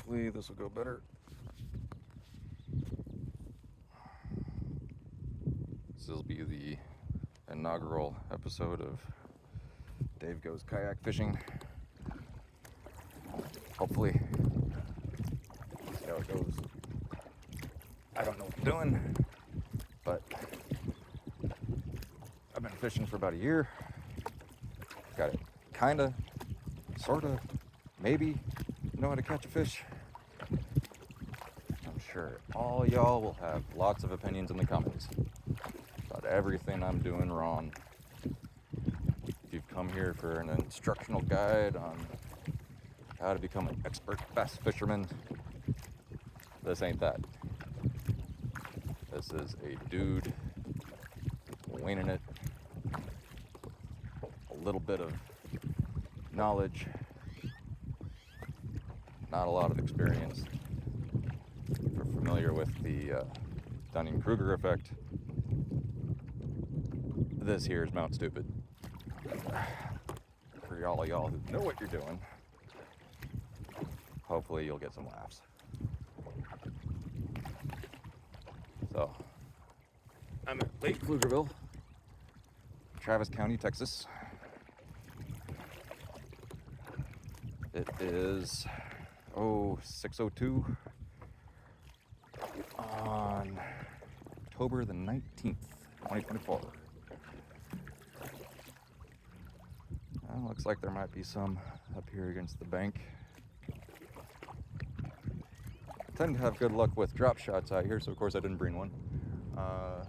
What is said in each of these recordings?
Hopefully this will go better. This will be the inaugural episode of Dave Goes Kayak Fishing. Hopefully, see how it goes. I don't know what I'm doing, but I've been fishing for about a year. Got it kinda, sorta, maybe know how to catch a fish. I'm sure all y'all will have lots of opinions in the comments about everything I'm doing wrong. If you've come here for an instructional guide on how to become an expert bass fisherman, this ain't that. This is a dude winging it, a little bit of knowledge, not a lot of experience. If you're familiar with the Dunning-Kruger effect, this here is Mount Stupid. For all of y'all who know what you're doing, hopefully you'll get some laughs. So, I'm at Lake Pflugerville, Travis County, Texas. It is 6:02 on October the 19th, 2024. Well, looks like there might be some up here against the bank. I tend to have good luck with drop shots out here, so of course I didn't bring one. I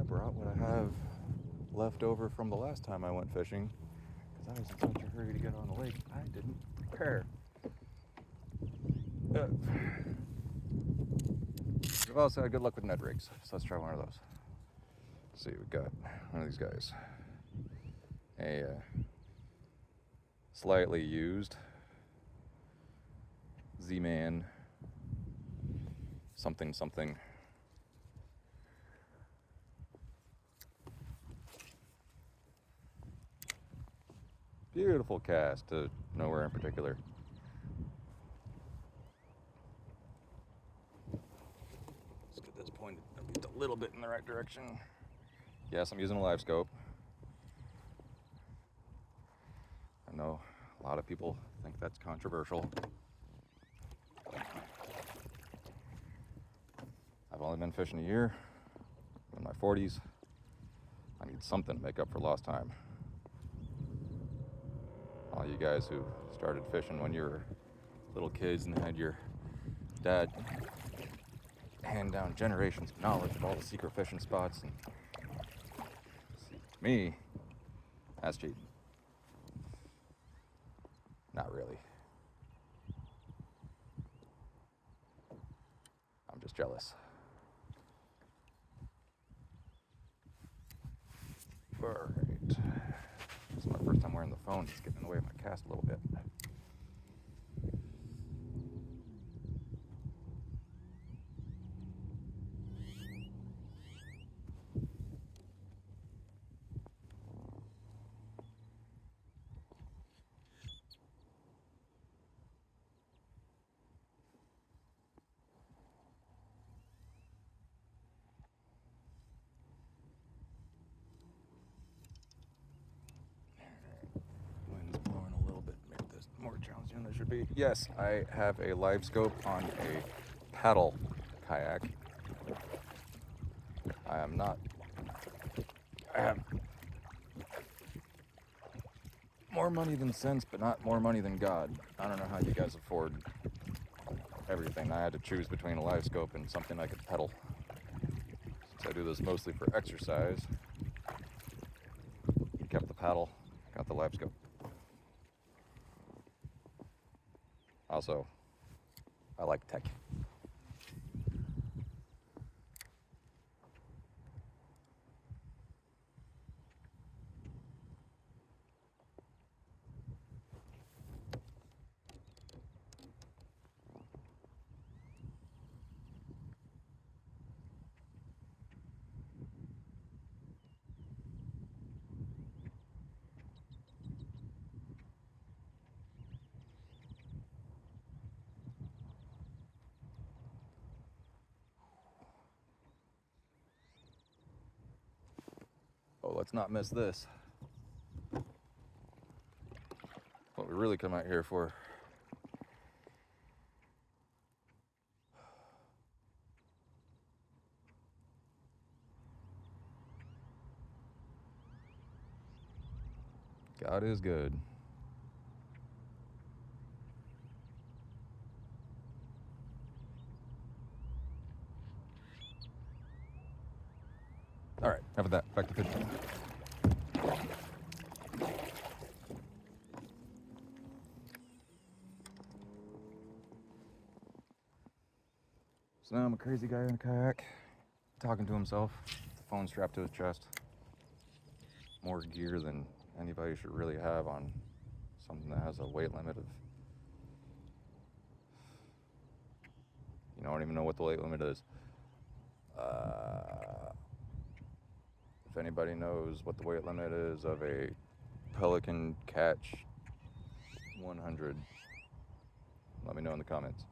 brought what I have left over from the last time I went fishing, because I was in such a hurry to get on the lake, I didn't prepare. I've also had good luck with Ned rigs, so let's try one of those. Let's see, we got one of these guys. A slightly used Z-Man something. Beautiful cast to nowhere in particular. Let's get this pointed at least a little bit in the right direction. Yes, I'm using a live scope. I know a lot of people think that's controversial. I've only been fishing a year. I'm in my 40s. I need something to make up for lost time. All you guys who started fishing when you were little kids and had your dad hand down generations of knowledge of all the secret fishing spots, and me, that's cheating. Not really. I'm just jealous. Alright. This is my first time wearing the phone. It's getting in the way of my cast a little bit. Wind's blowing a little bit to make this more challenging than it should be. Yes, I have a live scope on a paddle kayak. I have more money than sense, but not more money than God. I don't know how you guys afford everything. I had to choose between a live scope and something I could pedal. Since I do this mostly for exercise, I kept the paddle, got the live scope. Also, I like tech. let's not miss this. What we really come out here for. God is good. All right, enough of that. Back to fishing. So now I'm a crazy guy in a kayak, talking to himself, the phone strapped to his chest. More gear than anybody should really have on something that has a weight limit of, I don't even know what the weight limit is. If anybody knows what the weight limit is of a Pelican Catch 100, let me know in the comments.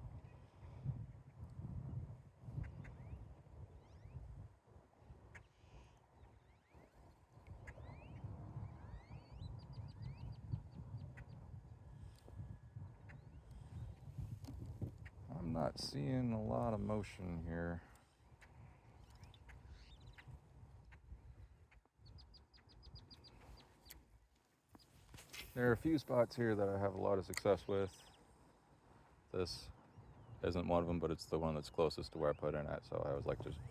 I'm not seeing a lot of motion here. There are a few spots here that I have a lot of success with. This isn't one of them, but it's the one that's closest to where I put in at, so I always like to just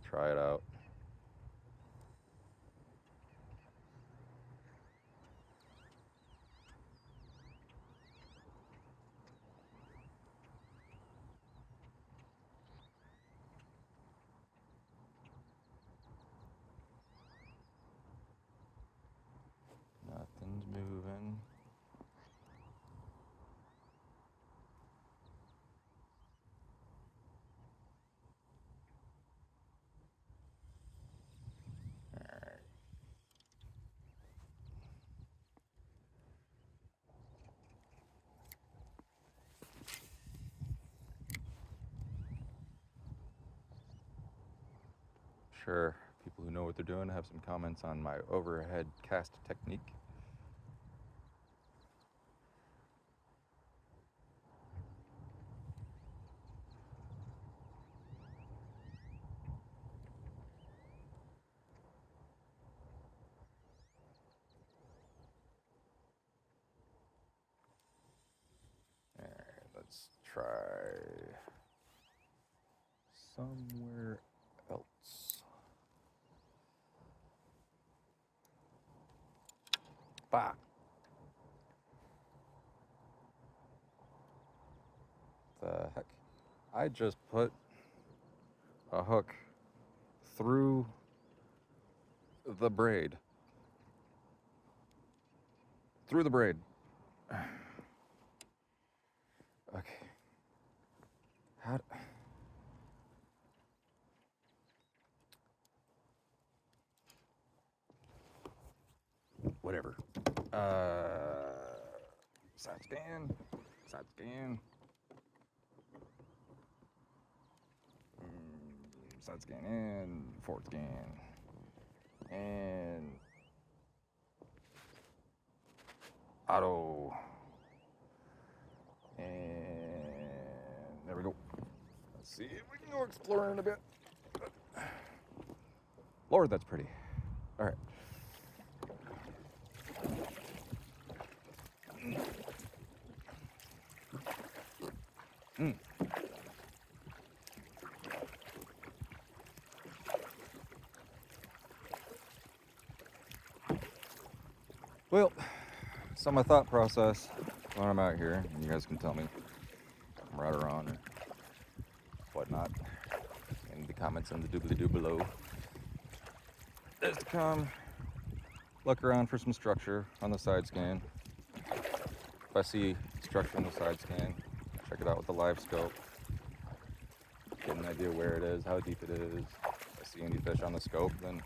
try it out. Nothing's moving. Alright. Sure, people who know what they're doing have some comments on my overhead cast technique. Alright, let's try somewhere else. Bah! The heck? I just put a hook through the braid. Through the braid. Okay. How? Whatever. Side scan. Side scan. Side scan and forward scan. And auto. And there we go. Let's see if we can go exploring a bit. Lord, that's pretty. All right. Well, so my thought process when I'm out here, and you guys can tell me I'm right or wrong or whatnot in the comments and the doobly-doo below, is to come look around for some structure on the side scan. If I see structure on the side scan, check it out with the live scope, get an idea where it is, how deep it is. If I see any fish on the scope, then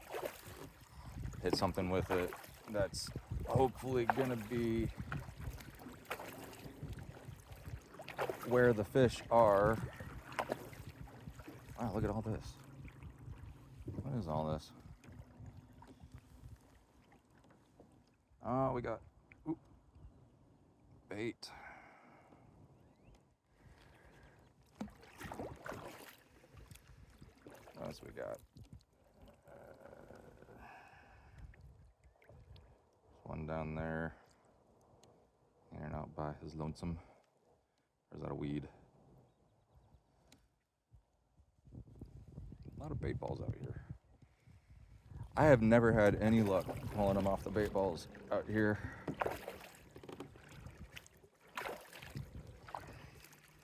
hit something with it that's hopefully gonna be where the fish are. Wow, look at all this. What is all this? Oh, we got bait. What else we got? One down there. In and out by his lonesome. Or is that a weed? A lot of bait balls out here. I have never had any luck pulling them off the bait balls out here.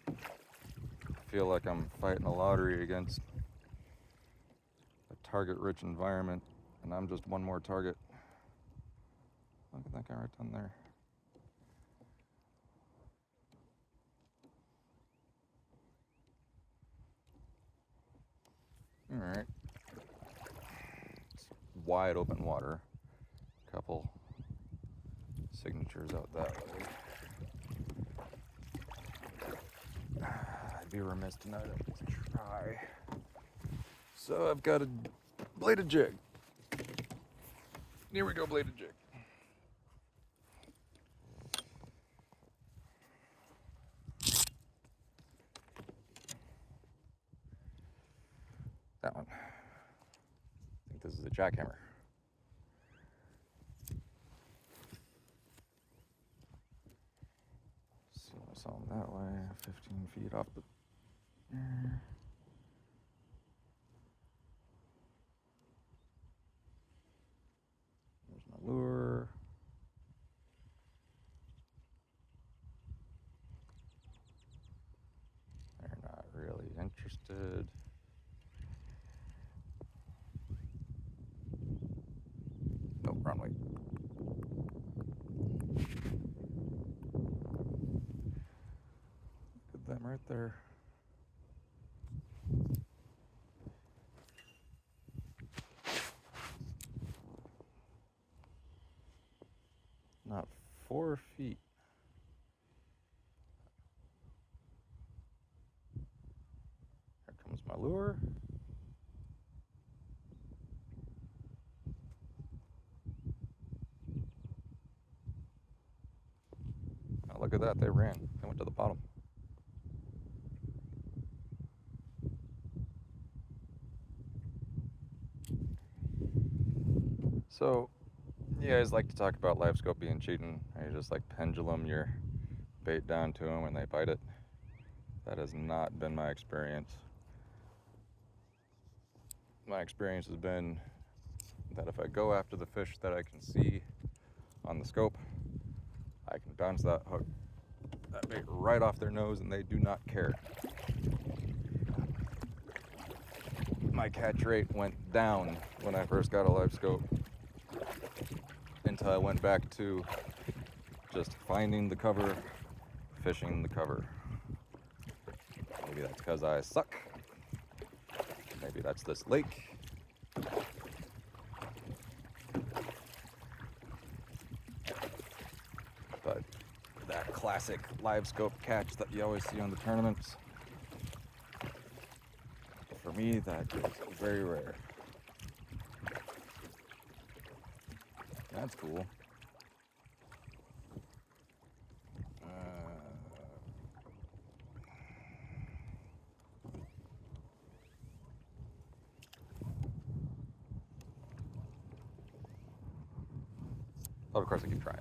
I feel like I'm fighting a lottery against a target-rich environment, and I'm just one more target. Look at that guy right down there. All right. It's wide open water. Couple signatures out that way. I'd be remiss to not at least try. So I've got a bladed jig. Here we go, bladed jig. That one. I think this is a jackhammer. See, I saw him that way, 15 feet off the. There's my lure. They're not really interested. Nope, wrong way. Look at them right there. Not 4 feet. Here comes my lure. Oh, look at that, they ran. They went to the bottom. So, you guys like to talk about live scope being cheating, or you just like pendulum your bait down to them when they bite it. That has not been my experience. My experience has been that if I go after the fish that I can see on the scope, I can bounce that hook, that bait right off their nose, and they do not care. My catch rate went down when I first got a live scope until I went back to just finding the cover, fishing the cover. Maybe that's because I suck. Maybe that's this lake. But that classic live scope catch that you always see on the tournaments, for me, that is very rare. That's cool. Oh, of course, I keep trying.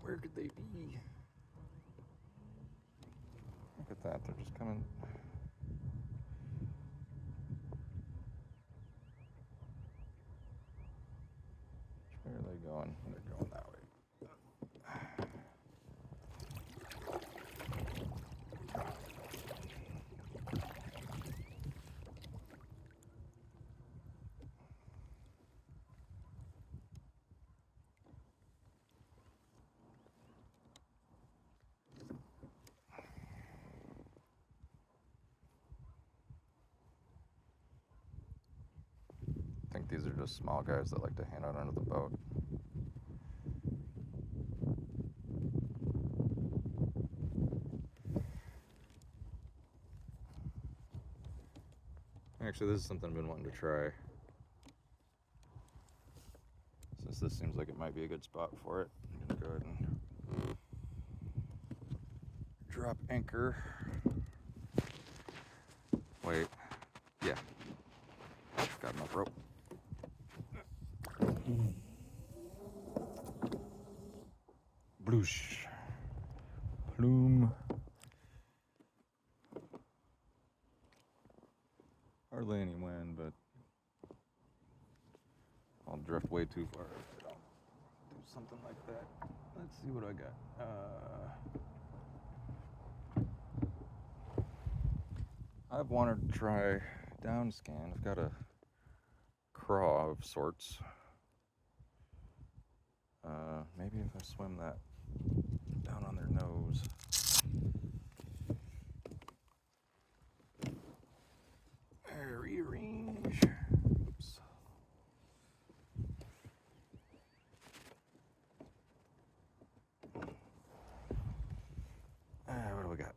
Where could they be? Look at that, they're just coming. Where are they going? They're going that way. think these are just small guys that like to hang out under the boat. Actually, this is something I've been wanting to try, since this seems like it might be a good spot for it. I'm gonna go ahead and drop anchor. Wait, yeah, got enough rope. Bloosh, plume. Hardly any wind, but I'll drift way too far if I don't do something like that. Let's see what I got. I've wanted to try down scan. I've got a craw of sorts. Maybe if I swim that down on their nose. Rearrange. Oops. What do we got?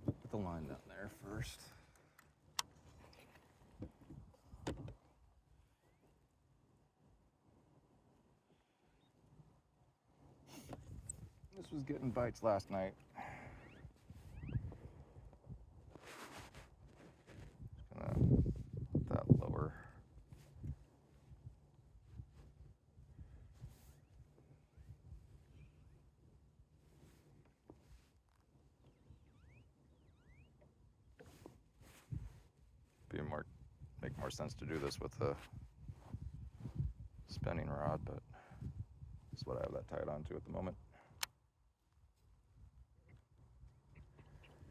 Put the line down there first. This was getting bites last night. Just gonna put that lower. Make more sense to do this with a spinning rod, but that's what I have that tied onto at the moment.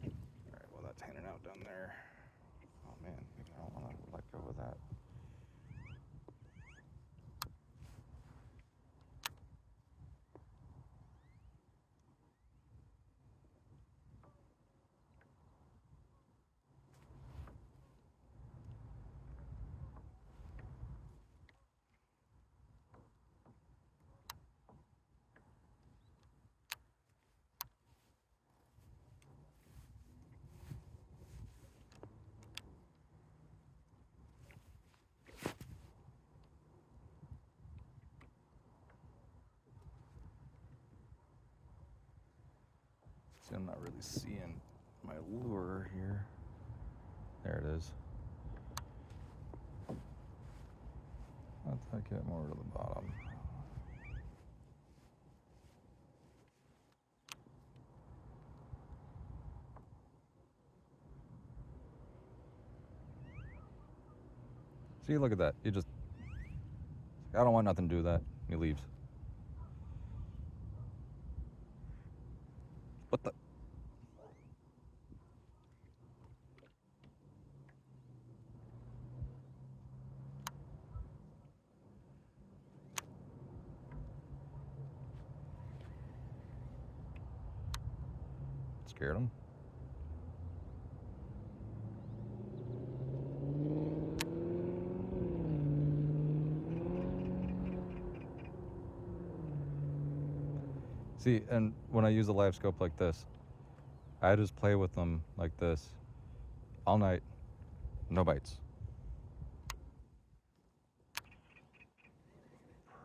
Alright, well that's hanging out down there. Oh man, maybe I don't want to let go of that. See, I'm not really seeing my lure here. There it is. Let's get more to the bottom. See, look at that. He just, I don't want nothing to do with that. He leaves. What the? Scared him. See, and when I use a live scope like this, I just play with them like this all night, no bites.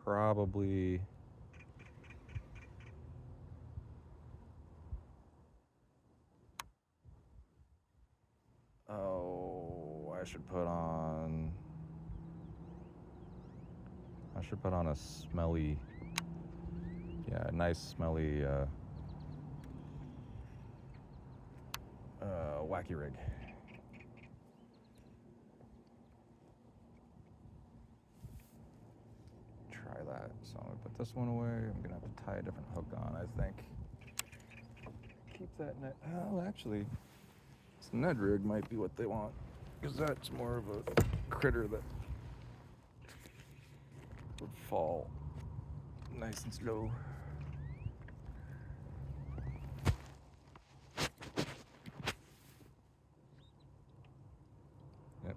Probably I should put on a smelly, yeah, a nice smelly wacky rig. Try that. So I'm gonna put this one away. I'm gonna have to tie a different hook on, I think. Keep that net. Oh, actually, this Ned rig might be what they want, because that's more of a critter that would fall nice and slow. Yep,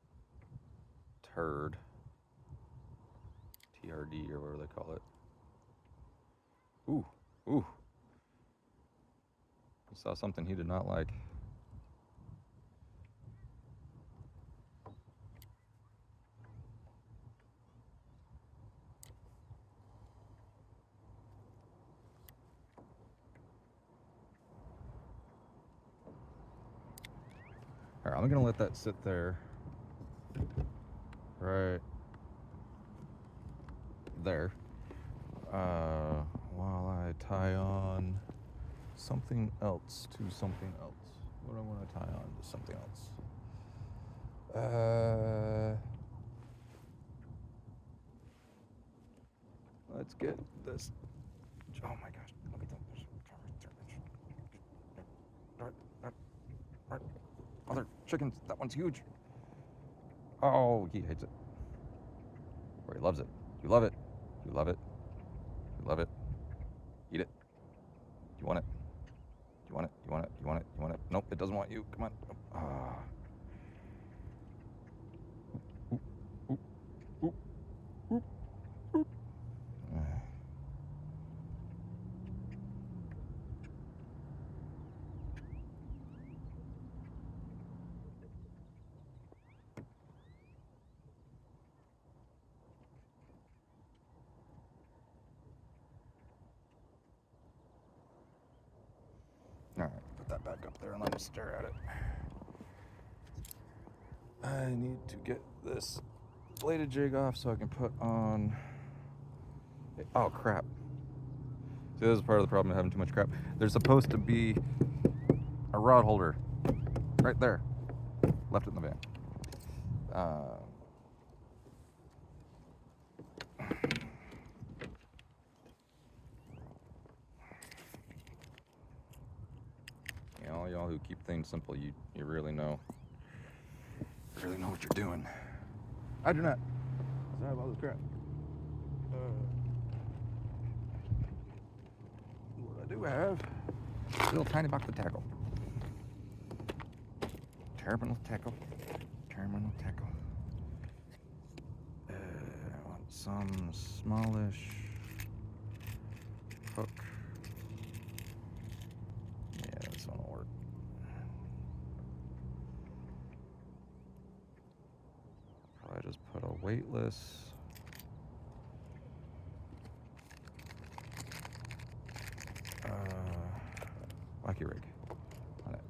turd. TRD or whatever they call it. Ooh, ooh. He saw something he did not like. All right, I'm gonna let that sit there. Right there. While I tie on something else to something else. What do I want to tie on to something else? Let's get this. Oh my gosh, look at that. Other chickens. That one's huge. Oh, he hates it. Or he loves it. You love it. You love it. You love it. Eat it. You want it. You want it. You want it. You want it. You want it. Nope, it doesn't want you. Come on. Ah. Oop, oop, oop, oop, oop. All right, put that back up there and let me stare at it. I need to get this bladed jig off so I can put on. Oh crap! See, this is part of the problem of having too much crap. There's supposed to be a rod holder right there. Left it in the van. All y'all who keep things simple, you really know. You really know what you're doing. I do not. I have all this crap. What I do have is a little tiny box of tackle. Terminal tackle. Terminal tackle. I want some smallish hook. Yeah, this one will work. Probably just put a weightless. Wacky rig on it.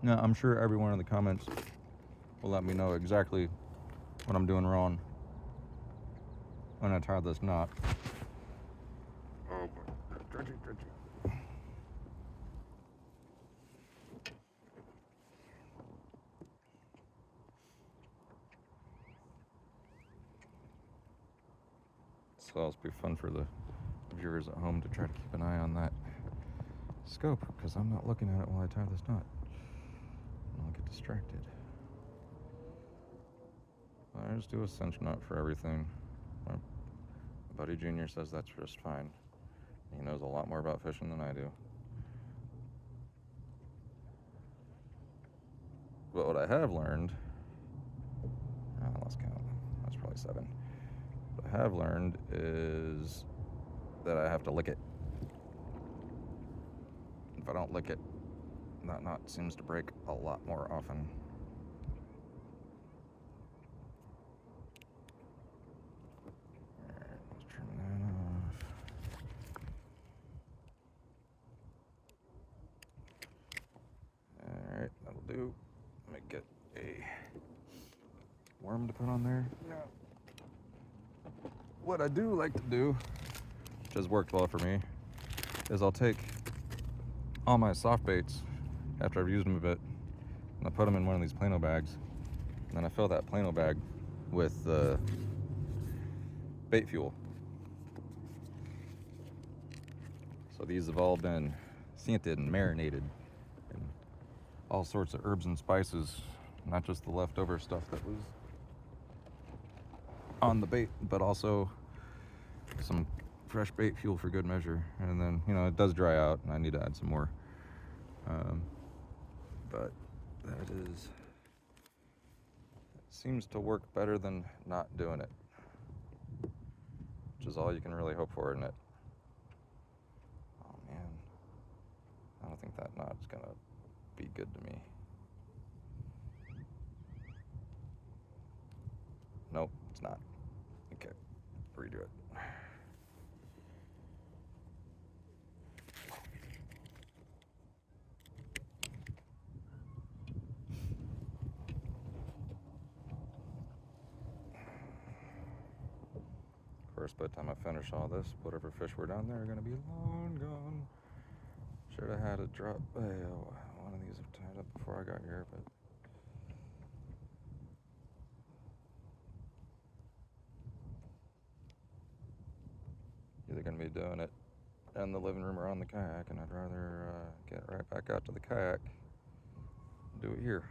Now, I'm sure everyone in the comments will let me know exactly what I'm doing wrong when I tie this knot. Oh boy, stretchy, stretchy. So it'll be fun for the viewers at home to try to keep an eye on that scope, because I'm not looking at it while I tie this knot. I'll get distracted. I just do a cinch knot for everything. My buddy Junior says that's just fine. He knows a lot more about fishing than I do. But what I have learned, I lost count, that's probably 7. What I have learned is that I have to lick it. If I don't lick it, that knot seems to break a lot more often. Alright, let's trim that off. Alright, that'll do. Let me get a worm to put on there. Now, what I do like to do, which has worked well for me, is I'll take all my soft baits after I've used them a bit, and I put them in one of these Plano bags, and then I fill that Plano bag with bait fuel. So these have all been scented and marinated in all sorts of herbs and spices, not just the leftover stuff that was on the bait, but also some fresh bait fuel for good measure. And then, you know, it does dry out and I need to add some more But it seems to work better than not doing it, which is all you can really hope for, isn't it? Oh man, I don't think that knot's gonna be good to me. Nope, it's not. Okay, redo it. Of course, by the time I finish all this, whatever fish were down there are gonna be long gone. Should have had a drop. One of these have tied up before I got here, but either gonna be doing it in the living room or on the kayak, and I'd rather get right back out to the kayak and do it here.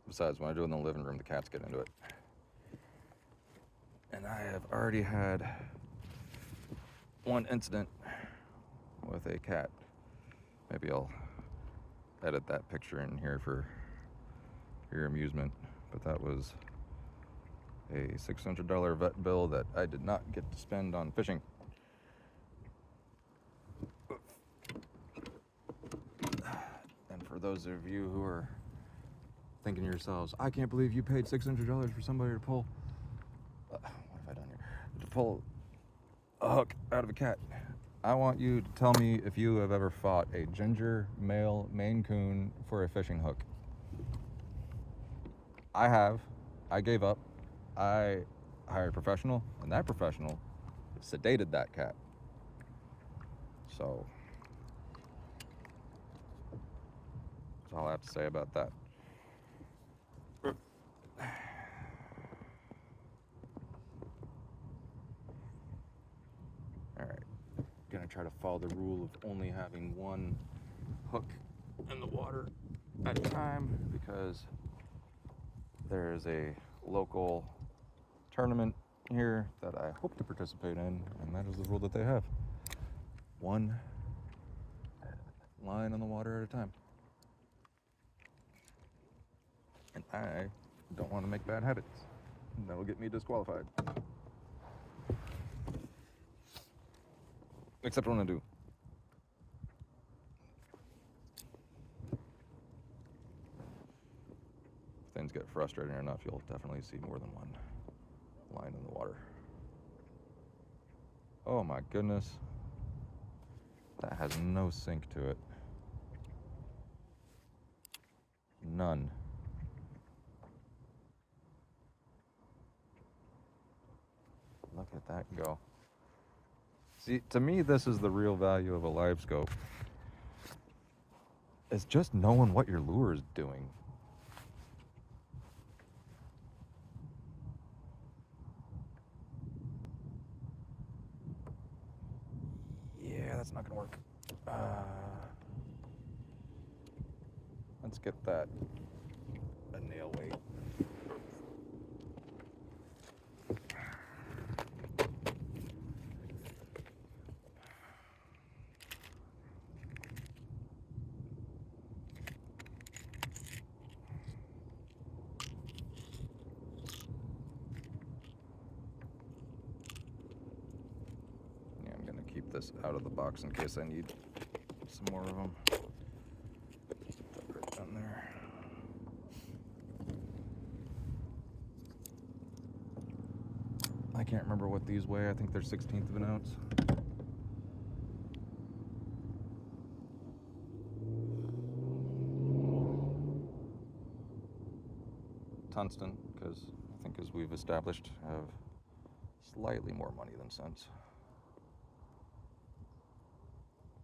Besides, when I do it in the living room, the cats get into it. And I have already had one incident with a cat. Maybe I'll edit that picture in here for your amusement. But that was a $600 vet bill that I did not get to spend on fishing. And for those of you who are thinking to yourselves, I can't believe you paid $600 for somebody to pull, what have I done here? To pull a hook out of a cat. I want you to tell me if you have ever fought a ginger male Maine Coon for a fishing hook. I have. I gave up. I hired a professional, and that professional sedated that cat. So that's all I have to say about that. Alright, gonna try to follow the rule of only having one hook in the water at a time, because there's a local tournament here that I hope to participate in, and that is the rule that they have. One line on the water at a time. And I don't want to make bad habits. That'll get me disqualified. Except when I do. If things get frustrating enough, you'll definitely see more than one line in the water. Oh my goodness. That has no sink to it. None. Look at that go. See, to me, this is the real value of a live scope. It's just knowing what your lure is doing. Yeah, that's not gonna work. Let's get that a nail weight. Yeah, I'm gonna keep this out of the box in case I need some more of them. Right down there. I can't remember what these weigh. I think they're 1/16 of an ounce. Tungsten, because I think, as we've established, have slightly more money than cents,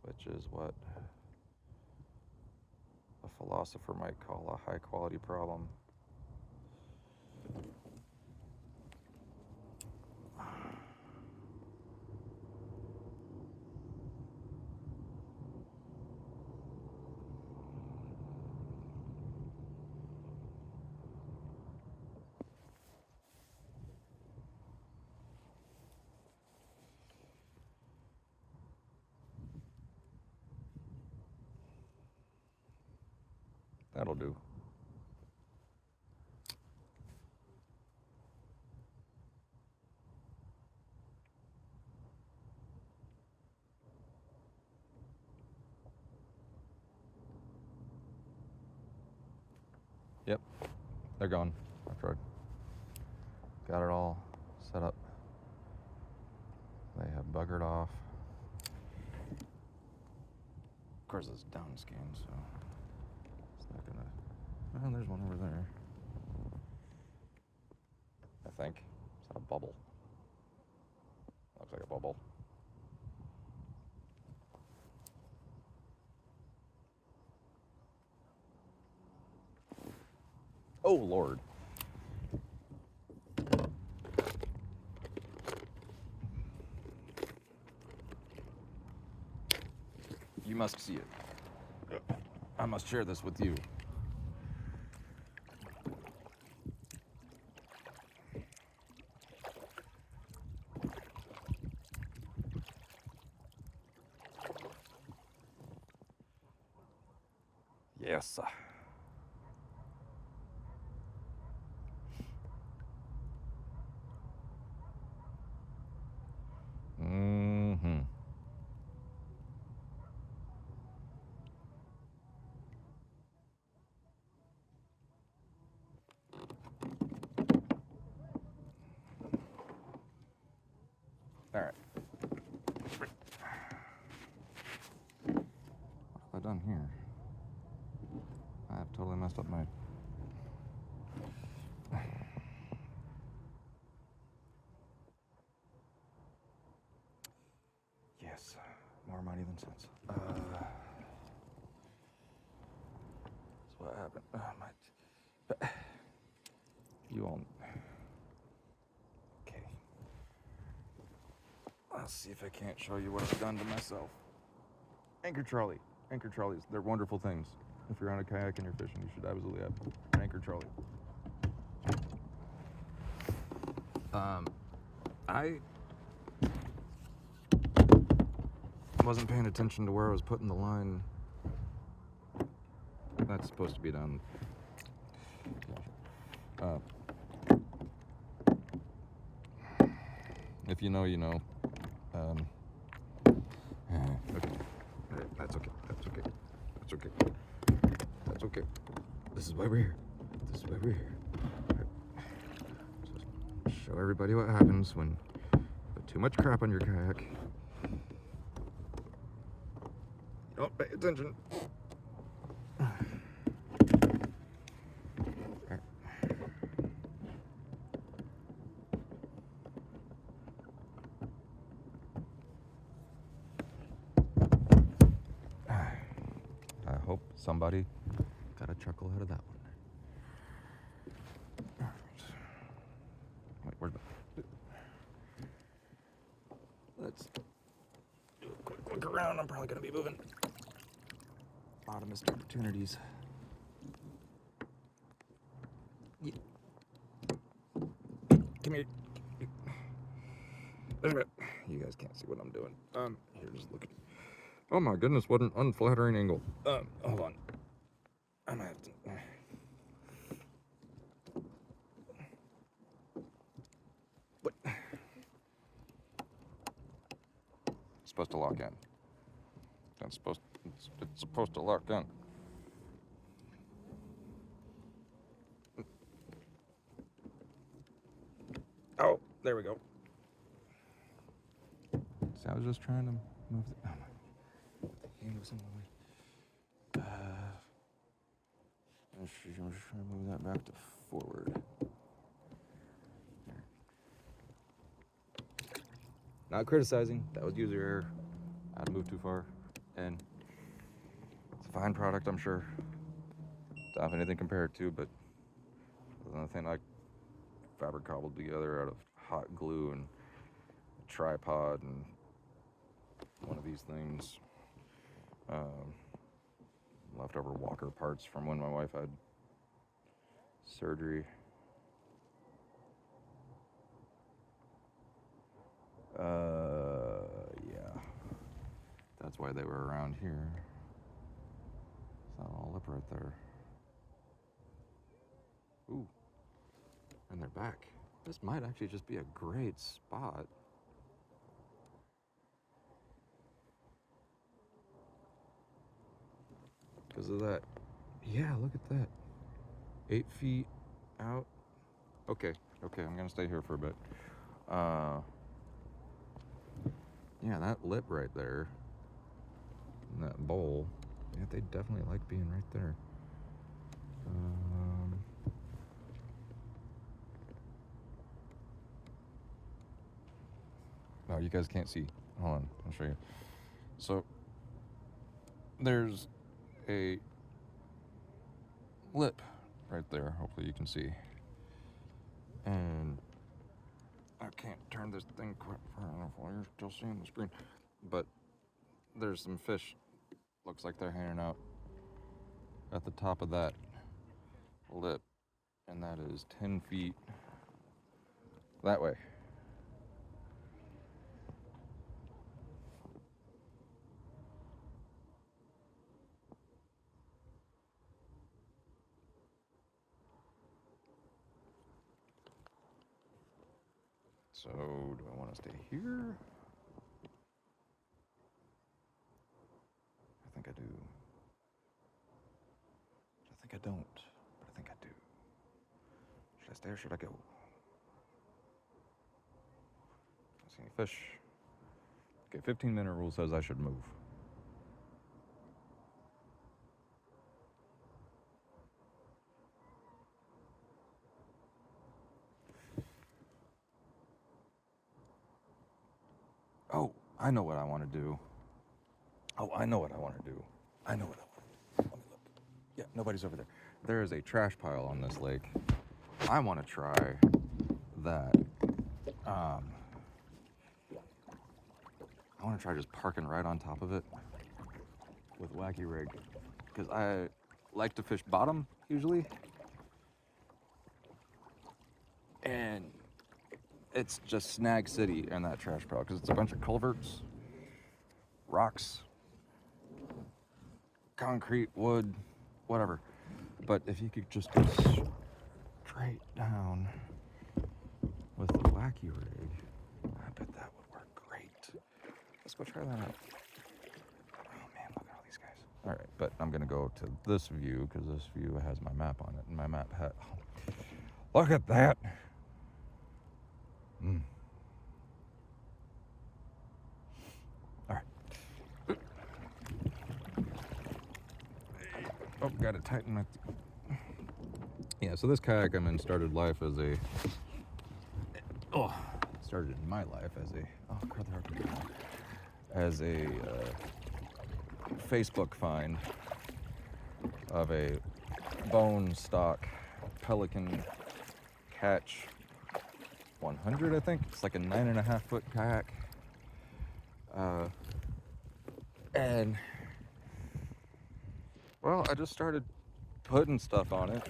which is what a philosopher might call a high quality problem. That'll do. Yep, they're gone. After I got it all set up, they have buggered off. Of course, it's down scan, so it's not gonna. Oh, there's one over there. I think. Is that a bubble? Looks like a bubble. Oh, Lord. You must see it. I must share this with you. Yes. Mm-hmm. All right. What have I done here? I've totally messed up my... Yes. More money than sense. That's what happened. You all... Okay. Let's see if I can't show you what I've done to myself. Anchor trolley. Anchor trolleys. They're wonderful things. If you're on a kayak and you're fishing, you should absolutely have an anchor trolley. I wasn't paying attention to where I was putting the line. That's supposed to be down. If you know, you know. Okay. That's okay. That's okay. That's okay. That's okay. This is why we're here. This is why we're here. Just show everybody what happens when you put too much crap on your kayak. Don't pay attention. I hope somebody got a chuckle out of that one. All right. Wait, where's the... Let's do a quick look around. I'm probably going to be moving. A lot of missed opportunities. Yeah. Come here. Wait a minute. You guys can't see what I'm doing. Here, just look at... Oh my goodness, what an unflattering angle. Hold on. I'm gonna have to... What? It's supposed to lock in. It's supposed to lock in. Oh, there we go. See, I was just trying to move the... Oh my... The hand was in the way. I'm just trying to move that back to forward. Not criticizing. That was user error. I had to move too far. And it's a fine product, I'm sure. Don't have anything compared to, but another thing I fabric cobbled together out of hot glue and a tripod and one of these things. Leftover walker parts from when my wife had surgery. Yeah. That's why they were around here. It's not all up right there. Ooh, and they're back. This might actually just be a great spot. Because of that. Yeah, look at that. 8 feet out. Okay, I'm gonna stay here for a bit. Yeah, that lip right there, and that bowl, yeah, they definitely like being right there. No, you guys can't see. Hold on, I'll show you. So, there's a lip right there, hopefully you can see. And I can't turn this thing quite far enough while you're still seeing the screen. But there's some fish, looks like they're hanging out at the top of that lip. And that is 10 feet that way. So, do I want to stay here? I think I do. I think I don't, but I think I do. Should I stay or should I go? I see any fish. Okay, 15-minute rule says I should move. Oh, I know what I want to do. I know what I want to do. Let me look. Yeah, nobody's over there. There is a trash pile on this lake. I want to try that. I want to try just parking right on top of it with wacky rig, because I like to fish bottom usually, and it's just snag city in that trash pile because it's a bunch of culverts, rocks, concrete, wood, whatever. But if you could just go straight down with the wacky rig, I bet that would work great. Let's go try that out. Oh man, look at all these guys. All right, but I'm gonna go to this view because this view has my map on it, and my map had. Oh, look at that. All right. Oh, got to tighten my. Yeah, so this kayak I'm in started my life as a Facebook find of a bone stock Pelican Catch 100, I think. It's like a 9.5 foot kayak. And well, I just started putting stuff on it.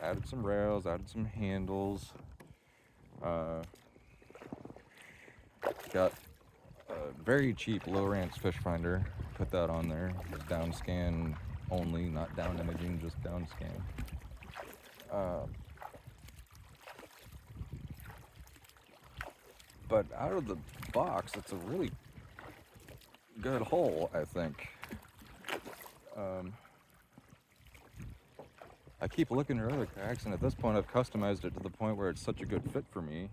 Added some rails, added some handles. Got a very cheap Lowrance fish finder. Put that on there. It's down scan only, not down imaging, just down scan. But out of the box, it's a really good hole, I think. I keep looking at other kayaks, and at this point I've customized it to the point where it's such a good fit for me.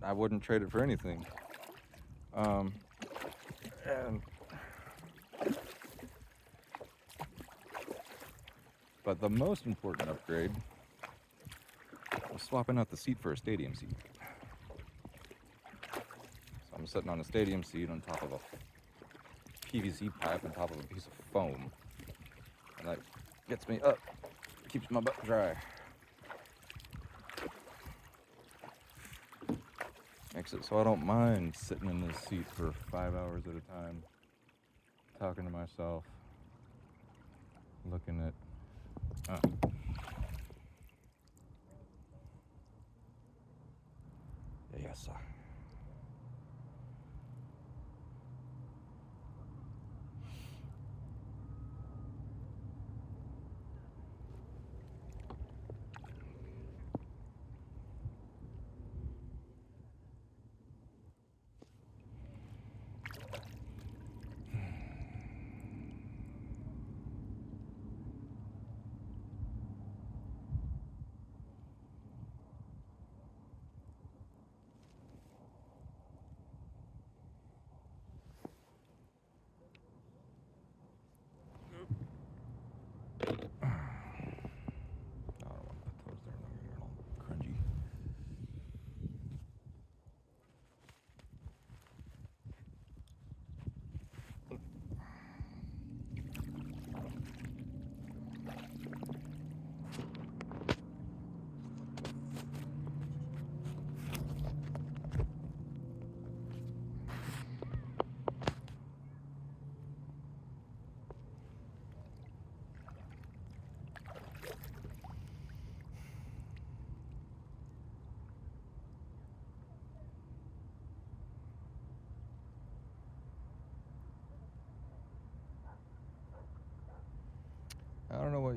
I wouldn't trade it for anything. But the most important upgrade was swapping out the seat for a stadium seat. So I'm sitting on a stadium seat on top of a PVC pipe on top of a piece of foam. And that gets me up, keeps my butt dry. Makes it so I don't mind sitting in this seat for 5 hours at a time, talking to myself, looking at... Yes, sir.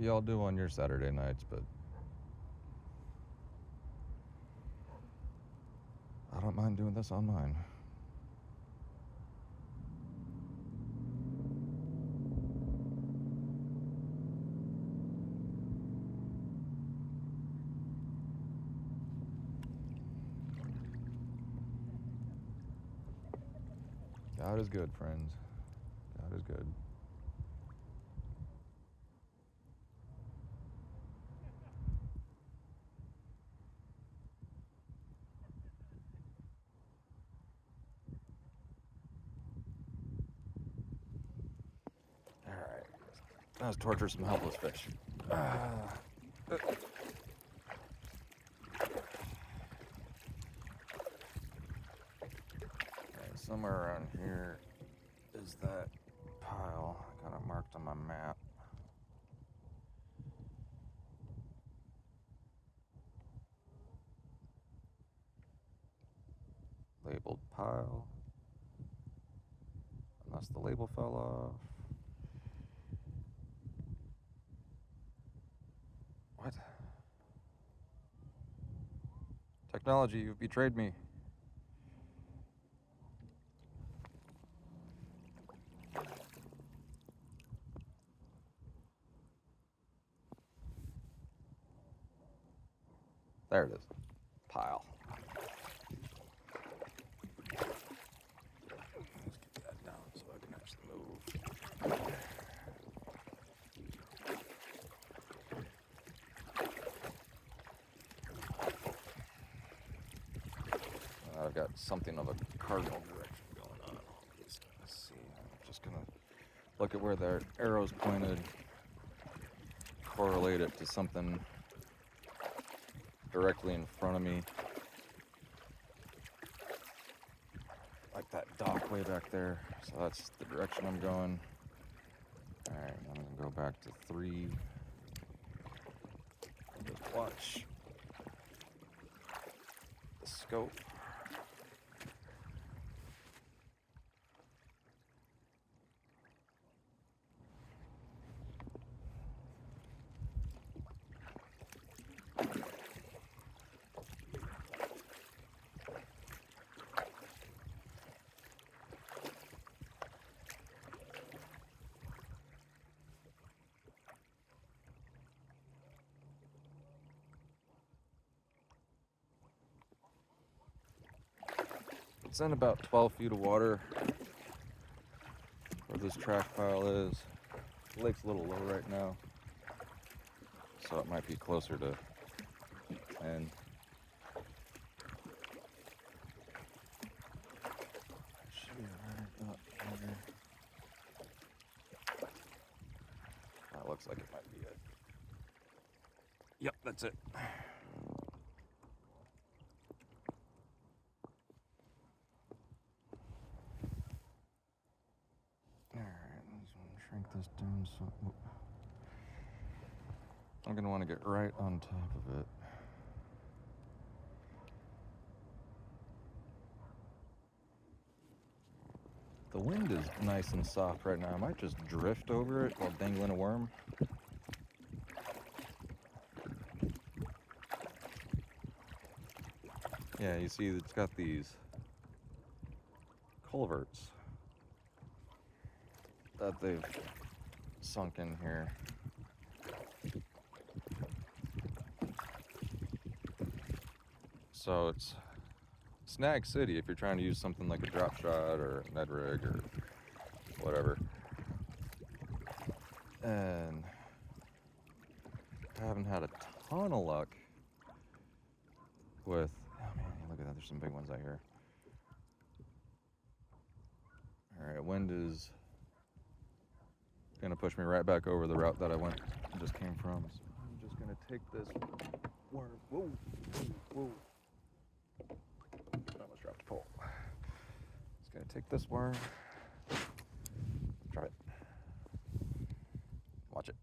y'all do on your Saturday nights, but I don't mind doing this on mine. God is good, friends. God is good. All right. Let's torture some helpless fish. Okay, somewhere around here is that pile. I got it marked on my map. Labeled pile. Unless the label fell off. What? Technology, you've betrayed me. There it is. Pile. Let's get that down so I can actually move. I've got something of a cardinal direction going on. Let's see. I'm just gonna look at where the arrow's pointed, correlate it to something directly in front of me. Like that dock way back there. So that's the direction I'm going. Alright, I'm gonna go back to 3. Just watch the scope. It's in about 12 feet of water where this trash pile is. The lake's a little low right now, so it might be closer to 10. Should be right up here. That looks like it might be it. Yep, that's it. Shrink this down so I'm gonna want to get right on top of it. The wind is nice and soft right now. I might just drift over it while dangling a worm. Yeah, you see it's got these culverts that they've sunk in here. So it's Snag City if you're trying to use something like a drop shot or a Ned rig or whatever. And I haven't had a ton of luck with, oh man, look at that, there's some big ones out here. Alright, wind is gonna push me right back over the route that I just came from. So I'm just gonna take this worm. Whoa, whoa. I almost dropped a pole. Just gonna take this worm. Try it. Watch it.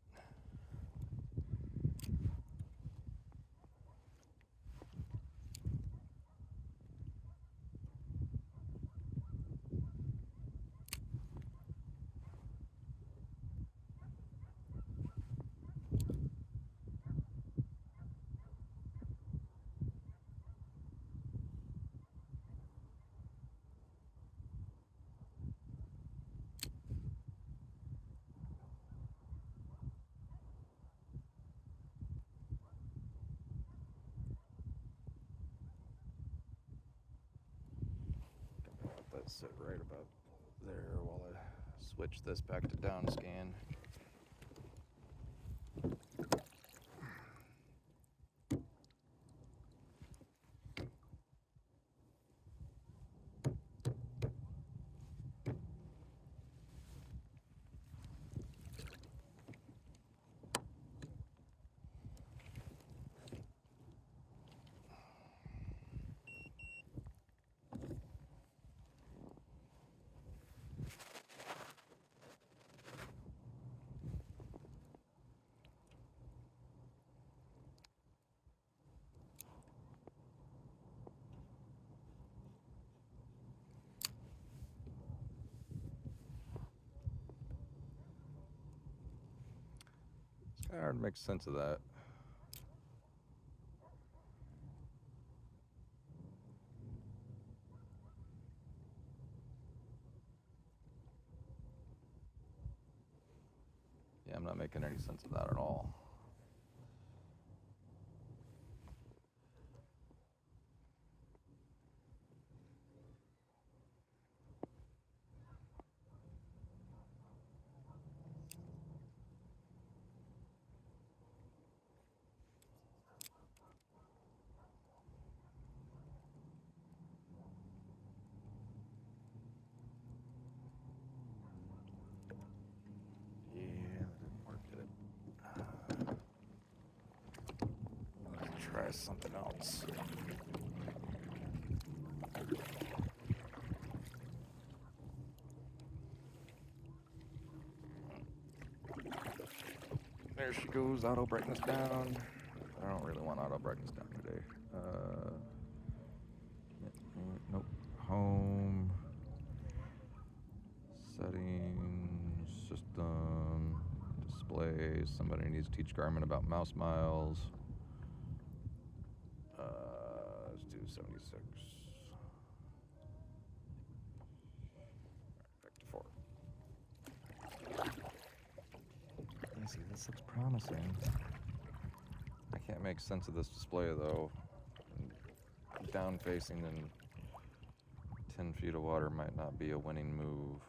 Sit right about there while I switch this back to down scan. It's kind of hard to make sense of that. Yeah, I'm not making any sense of that at all. Yeah, that didn't work, did it? Let's try something else. There she goes, auto brightness down. I don't really want auto brightness down today. Nope. Home. Settings. System. Displays. Somebody needs to teach Garmin about mouse miles. Let's do 76. Back to 4. Let me see, this looks promising. I can't make sense of this display though. Down facing in 10 feet of water might not be a winning move.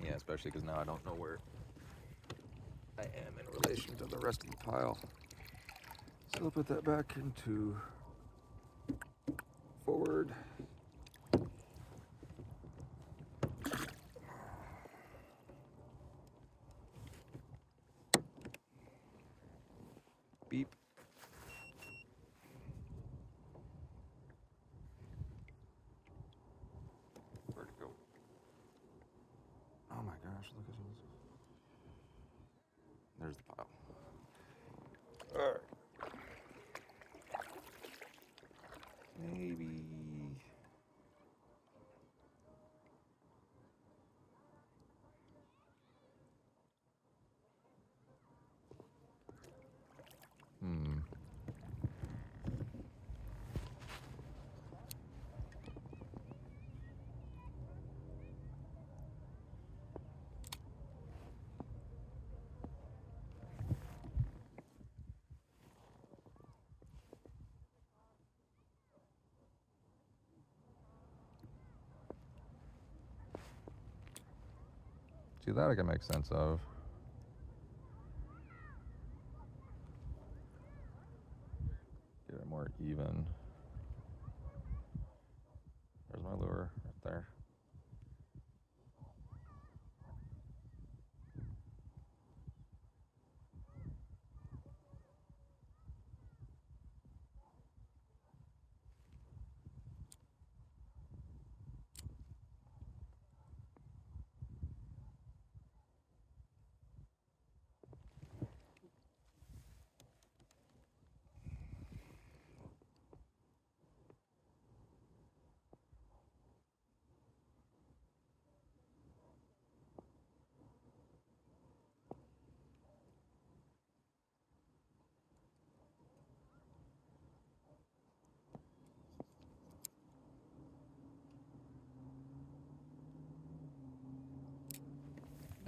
Yeah, especially because now I don't know where I am in relation to the rest of the pile. So I'll put that back into forward. Beep. Where'd it go? Oh my gosh, look at this. There's the pile. All right. Maybe. See, that I can make sense of. Get it more even. There's my lure right there.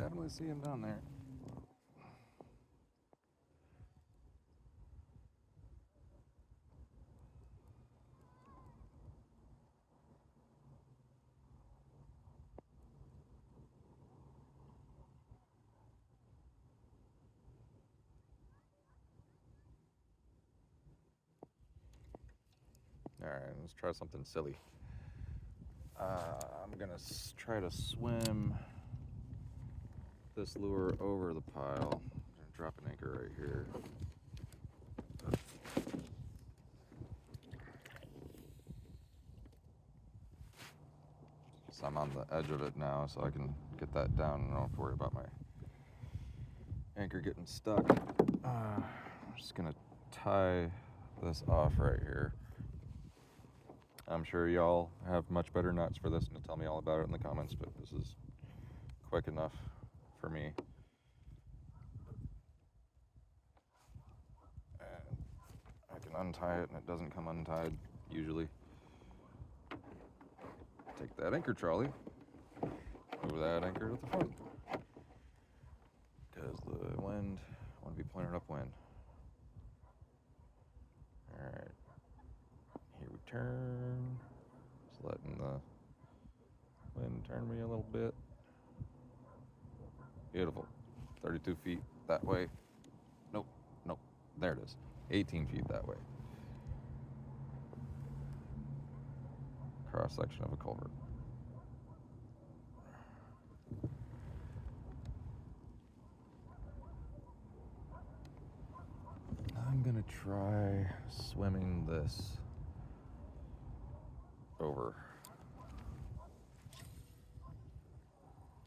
definitely see him down there. Alright, let's try something silly. I'm gonna try to swim this lure over the pile. I'm gonna drop an anchor right here. So I'm on the edge of it now, so I can get that down and I don't have to worry about my anchor getting stuck. I'm just gonna tie this off right here. I'm sure y'all have much better knots for this and you'll tell me all about it in the comments, but this is quick enough for me. And I can untie it and it doesn't come untied usually. Take that anchor trolley, move that anchor to the front, because the wind, I want to be pointed upwind. Alright, here we turn, just letting the wind turn me a little bit. Beautiful. 32 feet that way. Nope, there it is. 18 feet that way. Cross section of a culvert. I'm gonna try swimming this over.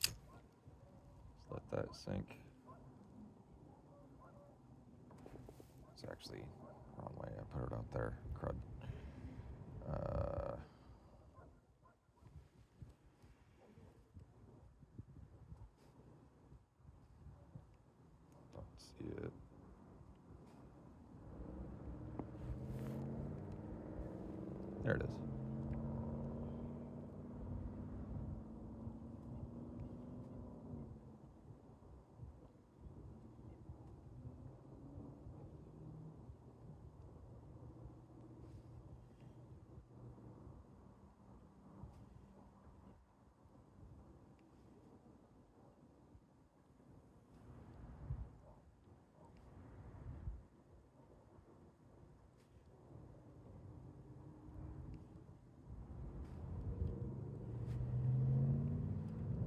Just let that sink. It's actually the wrong way. I put it out there. Crud. Don't see it. There it is.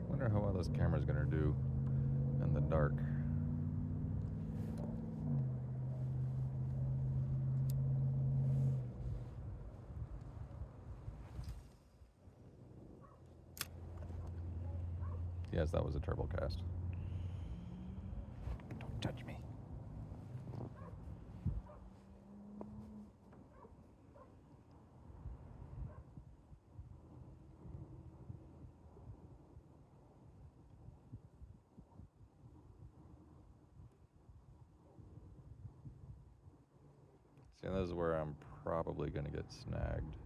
Wonder how well this camera's gonna do in the dark. Yes, that was a turbo cast. Don't touch me. See, this is where I'm probably gonna get snagged.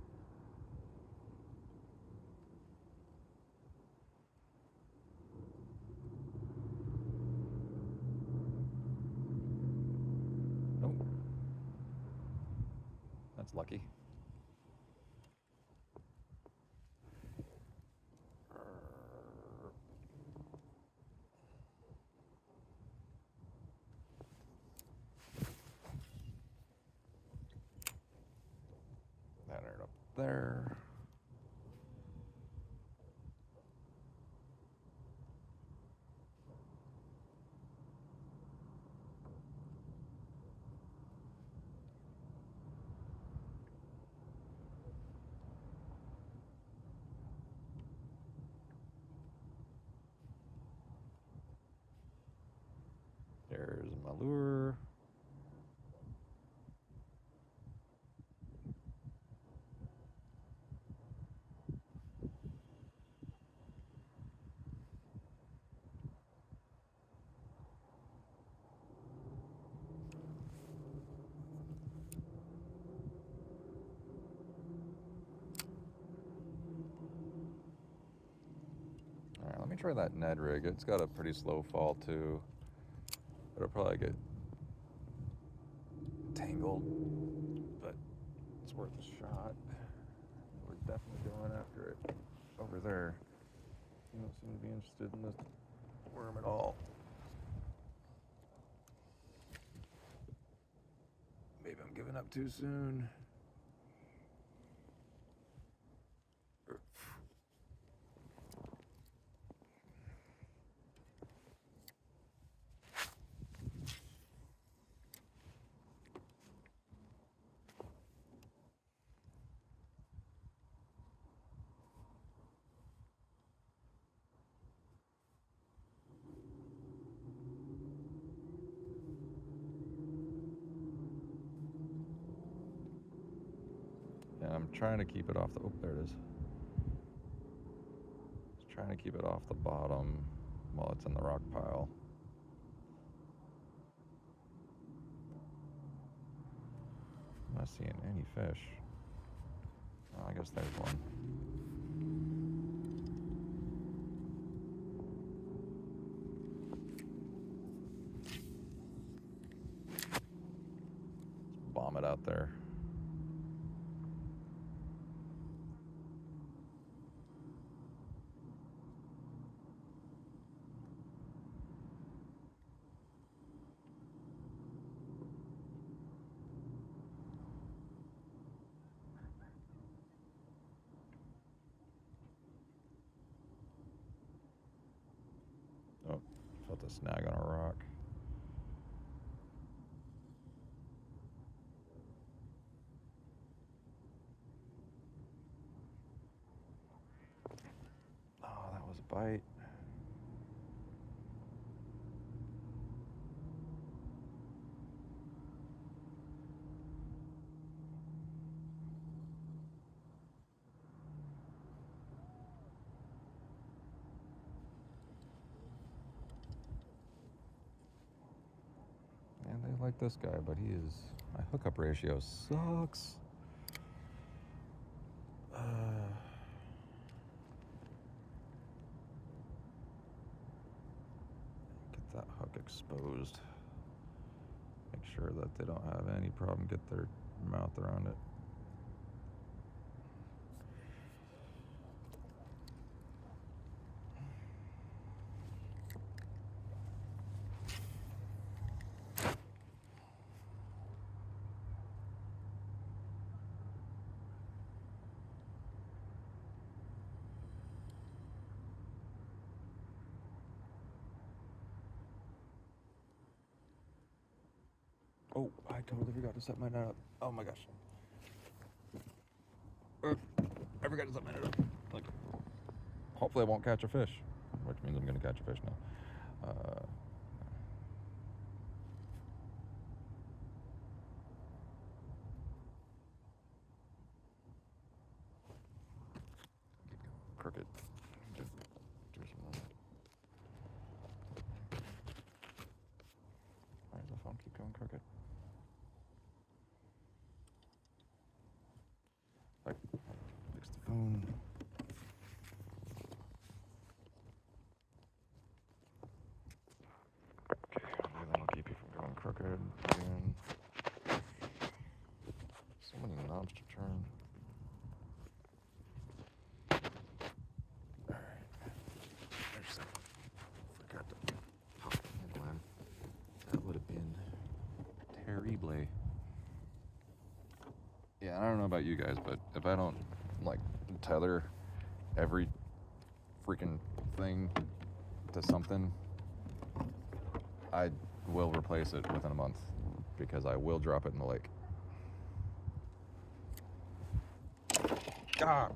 Oh, that's lucky. That right up there. There's my lure. Alright, let me try that Ned rig. It's got a pretty slow fall too. It'll probably get tangled, but it's worth a shot. We're definitely going after it over there. You don't seem to be interested in this worm at all. Maybe I'm giving up too soon. Yeah, I'm trying to keep it off the, oh, there it is. Just trying to keep it off the bottom while it's in the rock pile. I'm not seeing any fish. Oh, I guess there's one. Let's bomb it out there. Oh, felt a snag on a rock. Oh, that was a bite. And they like this guy, but he is, my hookup ratio sucks. Get that hook exposed. Make sure that they don't have any problem, get their mouth around it. Oh, I totally forgot to set my net up. Oh my gosh. I forgot to set my net up. Like, hopefully I won't catch a fish, which means I'm gonna catch a fish now. Crooked. Just do some of that. Why does the phone keep going crooked? I fix the phone. Okay, maybe that'll keep you from going crooked again. So many knobs to turn. Alright. I just forgot to pop the handle in. That would have been terrible. Yeah, I don't know about you guys, but if I don't, like, tether every freaking thing to something, I will replace it within a month because I will drop it in the lake. God.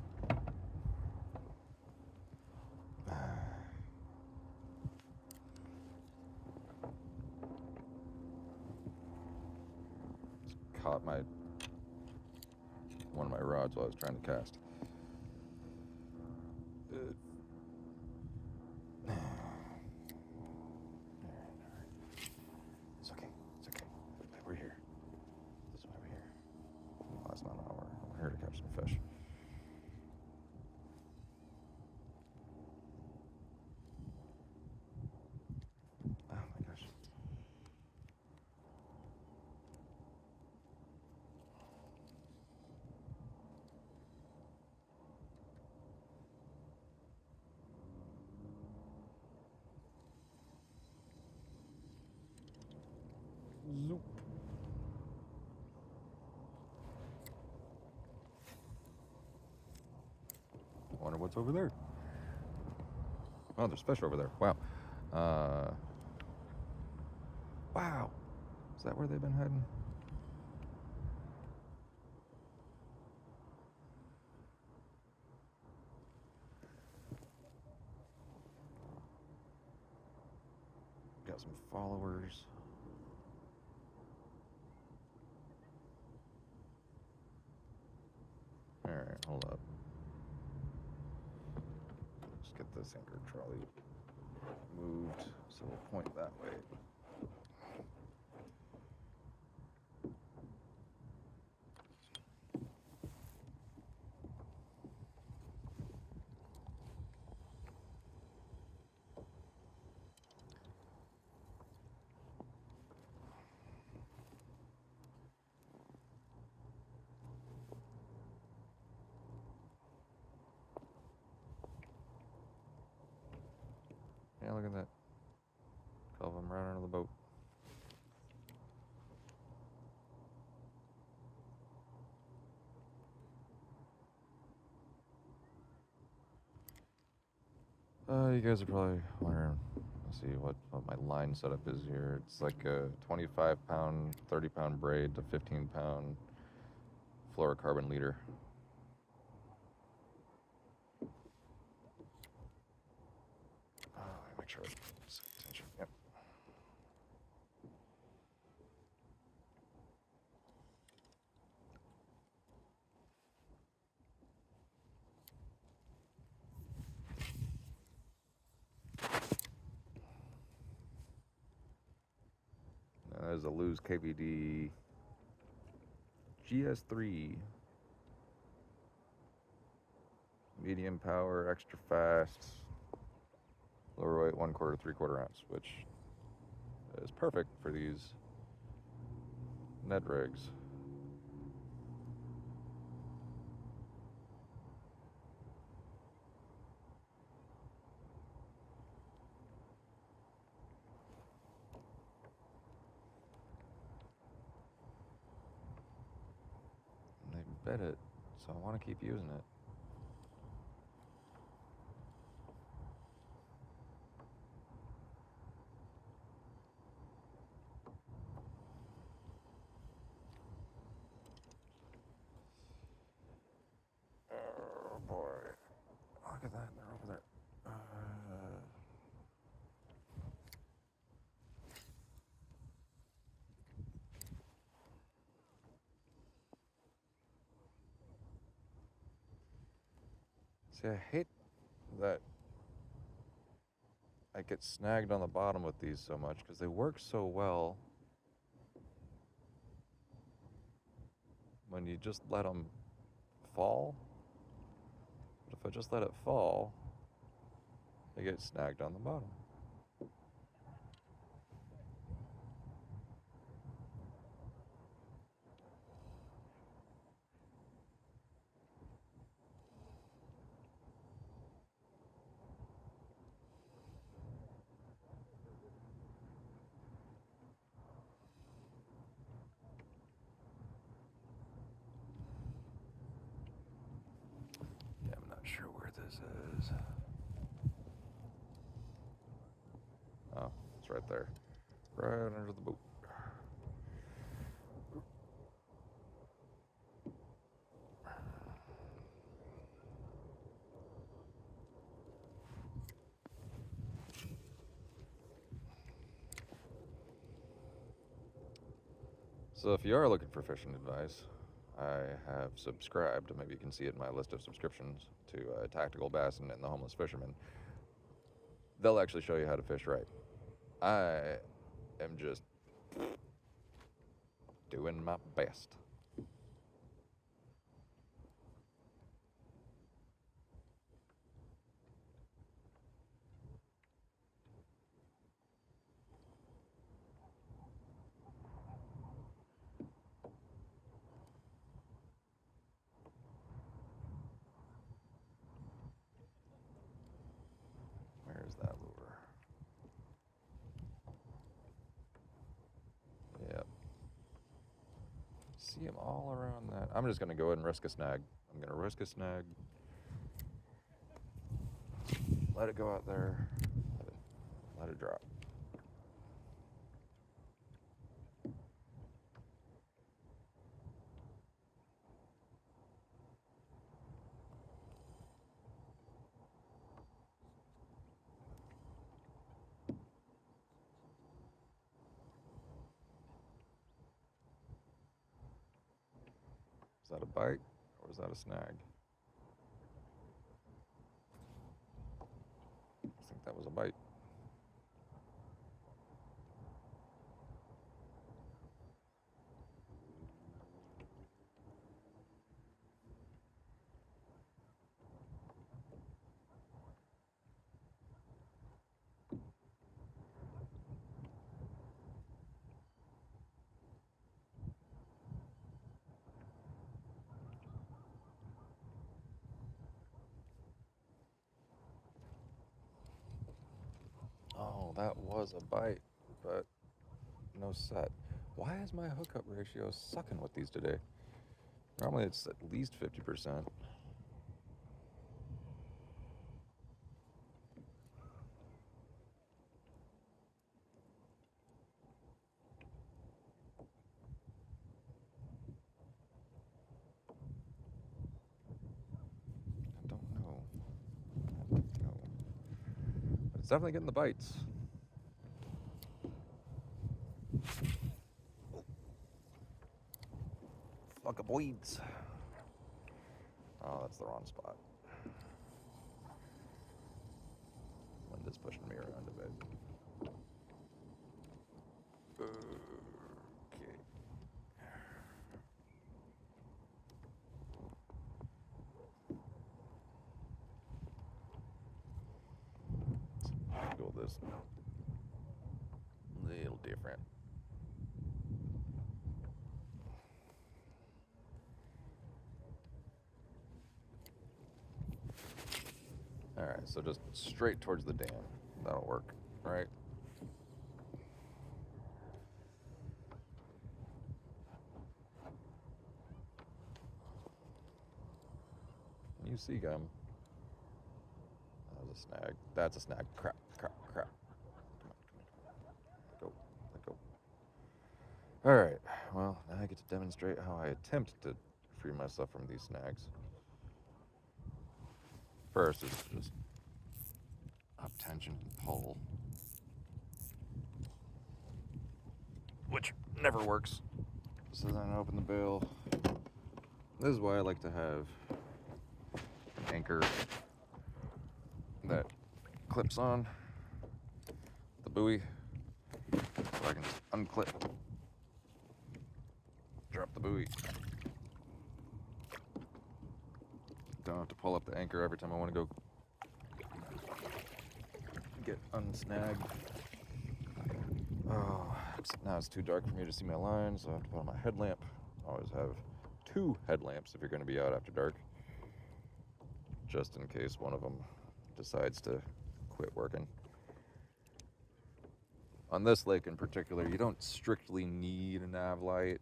Caught one of my rods while I was trying to cast. It's okay. It's okay. We're here. This is why we're here. Well, that's not an hour. We're here to catch some fish. Zoop. Wonder what's over there. Oh, there's fish over there. Wow. Wow. Is that where they've been heading? Got some followers. Alright, hold up. Let's get this anchor trolley moved so we'll point that way. Yeah, look at that. 12 of them right under the boat. You guys are probably wondering, let's see what my line setup is here. It's like a 25-pound, 30-pound braid to 15-pound fluorocarbon leader. Let me make sure I pay attention. Yep. There's a Lose KVD GS3. Medium power, extra fast, lower weight, 1/4, 3/4 ounce, which is perfect for these Ned rigs. And they bet it, so I want to keep using it. Oh boy. Look at that, they're over there. See, I hate that I get snagged on the bottom with these so much because they work so well when you just let them fall. But if I just let it fall, they get snagged on the bottom. Yeah, I'm not sure where this is. Oh, it's right there. Right under the boat. So if you are looking for fishing advice, I have subscribed, maybe you can see it in my list of subscriptions, to Tactical Bass and the Homeless Fisherman. They'll actually show you how to fish right. I am just doing my best. Where's that lure? Yep. see them all around that. I'm just going to go ahead and risk a snag. I'm going to risk a snag. Let it go out there. Let it drop. Is that a bite or is that a snag? I think that was a bite. Oh, that was a bite, but no set. Why is my hookup ratio sucking with these today? Normally it's at least 50%. I don't know. But it's definitely getting the bites. Fuck a boys. Oh, that's the wrong spot. Wind is pushing me around a bit. Okay. Let's go this a little different. All right, so just straight towards the dam. That'll work, right? You see gum. That was a snag. That's a snag. Crap, crap, crap. Come on, come on. Let go. All right, well, now I get to demonstrate how I attempt to free myself from these snags. First is just up tension and pull, which never works. So then I open the bail. This is why I like to have an anchor that clips on the buoy, so I can just unclip, drop the buoy. Don't have to pull up the anchor every time I want to go get unsnagged. Oh, now it's too dark for me to see my line, so I have to put on my headlamp. Always have 2 headlamps if you're going to be out after dark, just in case one of them decides to quit working. On this lake in particular, you don't strictly need a nav light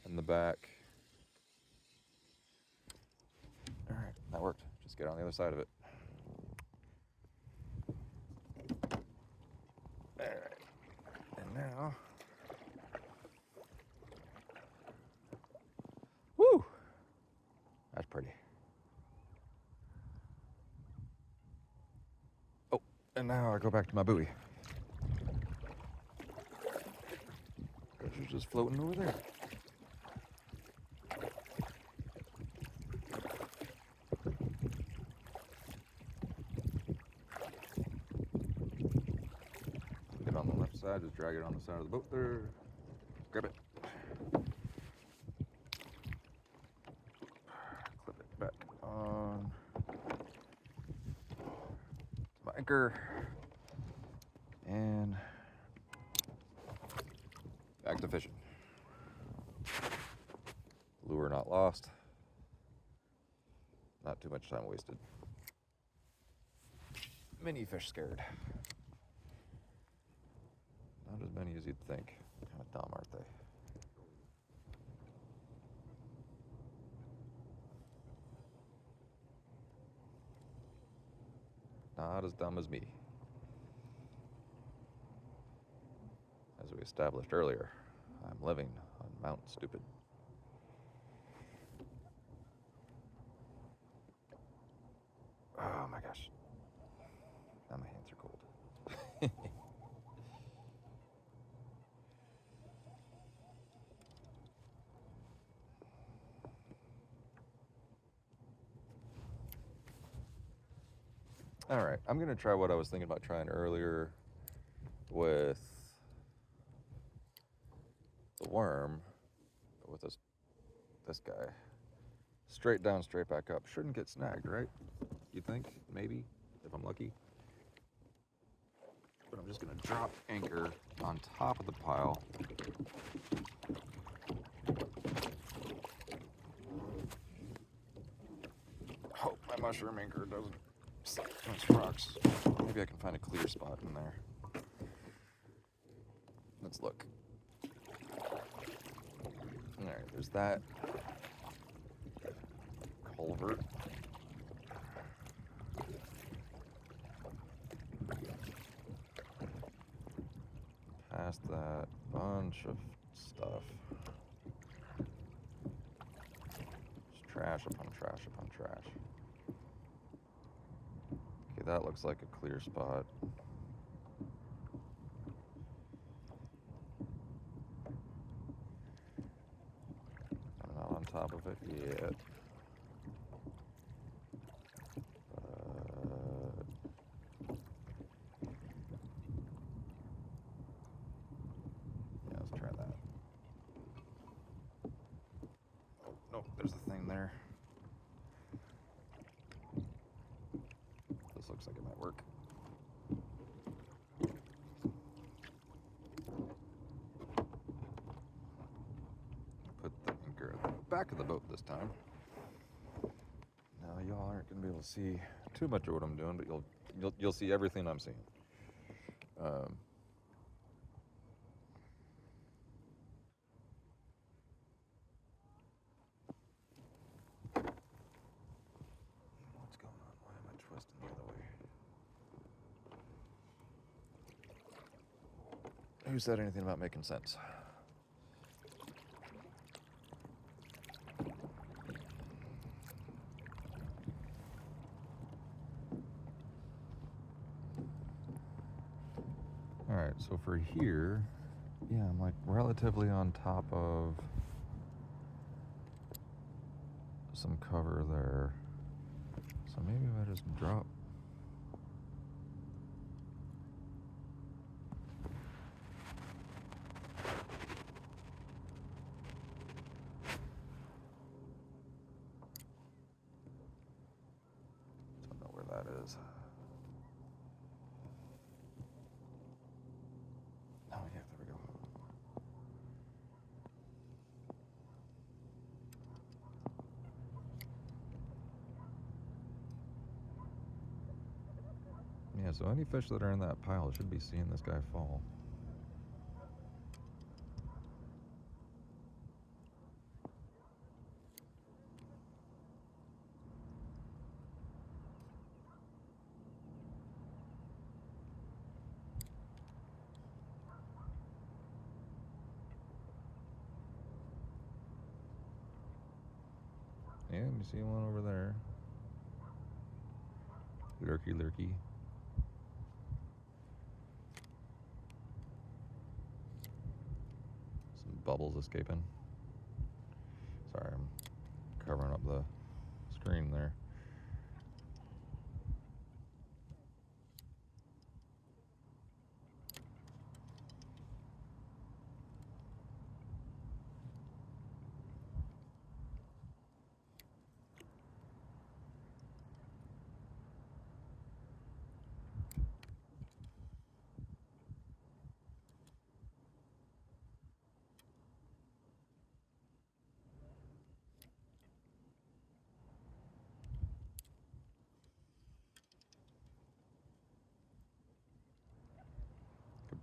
in the back. All right, that worked. Just get on the other side of it. All right, and now, woo, that's pretty. Oh, and now I go back to my buoy. She's just floating over there. Get on the left side, just drag it on the side of the boat there. Grab it. Clip it back on my anchor. And back to fishing. Lure not lost. Not too much time wasted. Many fish scared. Not as many as you'd think. Kind of dumb, aren't they? not as dumb as me. As we established earlier, I'm living on Mount Stupid. Oh my gosh. Now my hands are cold. All right, I'm gonna try what I was thinking about trying earlier with the worm, but with this guy. Straight down, straight back up. Shouldn't get snagged, right? You think? Maybe, if I'm lucky. But I'm just gonna drop anchor on top of the pile. Hope my mushroom anchor doesn't suck those rocks. Maybe I can find a clear spot in there. Let's look. Alright, there's that culvert. Past that bunch of stuff. Just trash upon trash upon trash. Okay, that looks like a clear spot. I'm not on top of it yet. Yeah, let's try that. Oh, no, there's the thing there. This looks like it might work. Put the anchor at the back of the boat this time. Now y'all aren't gonna be able to see too much of what I'm doing, but you'll see everything I'm seeing. What's going on? Why am I twisting the other way? Who said anything about making sense? Alright, so for here, yeah, I'm like relatively on top of some cover there. So maybe if I just drop. Don't know where that is. Oh yeah, there we go. Yeah, so any fish that are in that pile should be seeing this guy fall. Yeah, you see one over there. Lurky, lurky. Some bubbles escaping. Sorry, I'm covering up the screen there.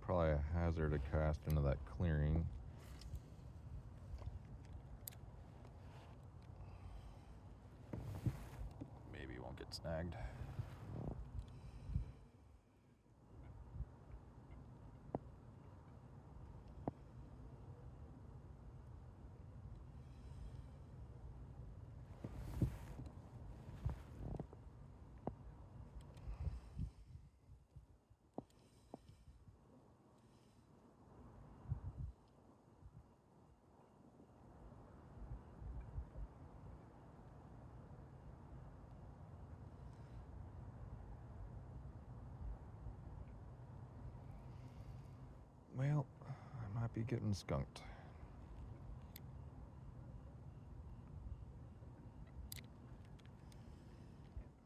Probably a hazard to cast into that clearing. Maybe it won't get snagged. be getting skunked.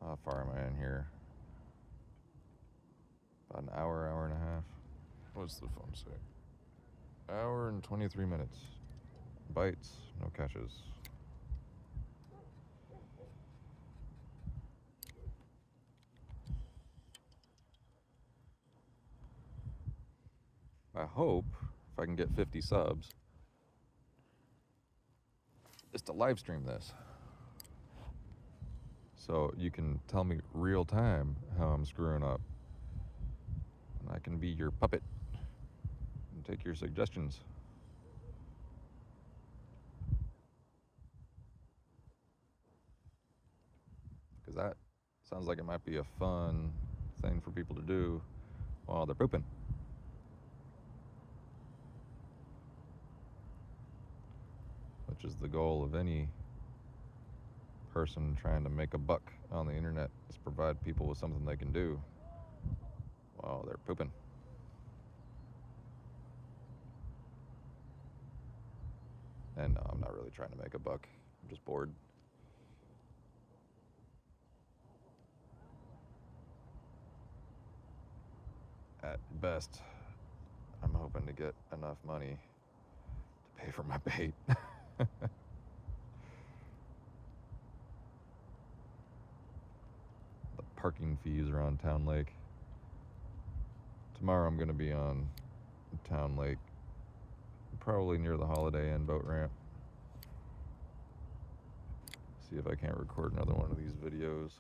How far am I in here? About an hour, hour and a half. What's the phone say? Hour and 23 minutes. Bites, no catches. I hope, if I can get 50 subs, is to live stream this. So you can tell me real time how I'm screwing up. And I can be your puppet and take your suggestions. Because that sounds like it might be a fun thing for people to do while they're pooping. Which is the goal of any person trying to make a buck on the internet, is provide people with something they can do while they're pooping. And no, I'm not really trying to make a buck. I'm just bored. At best, I'm hoping to get enough money to pay for my bait. The parking fees around Town Lake. Tomorrow I'm going to be on Town Lake, probably near the Holiday Inn boat ramp. See if I can't record another one of these videos.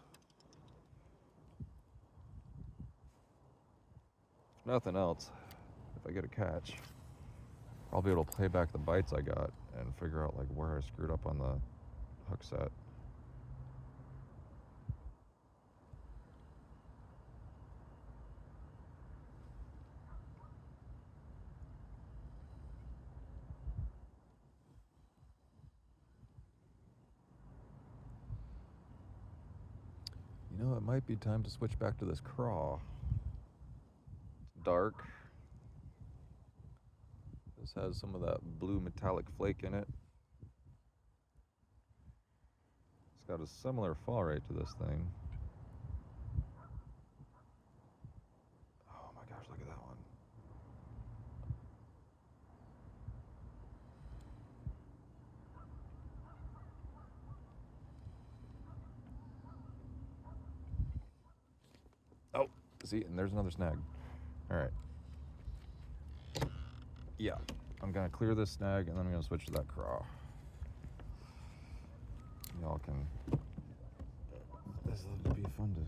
If nothing else, if I get a catch, I'll be able to play back the bites I got and figure out like where I screwed up on the hook set. You know, it might be time to switch back to this craw. It's dark. This has some of that blue metallic flake in it. It's got a similar fall rate to this thing. Oh my gosh, look at that one. Oh, see, and there's another snag. All right. Yeah, I'm gonna clear this snag and then I'm gonna switch to that craw. Y'all can. This will be fun to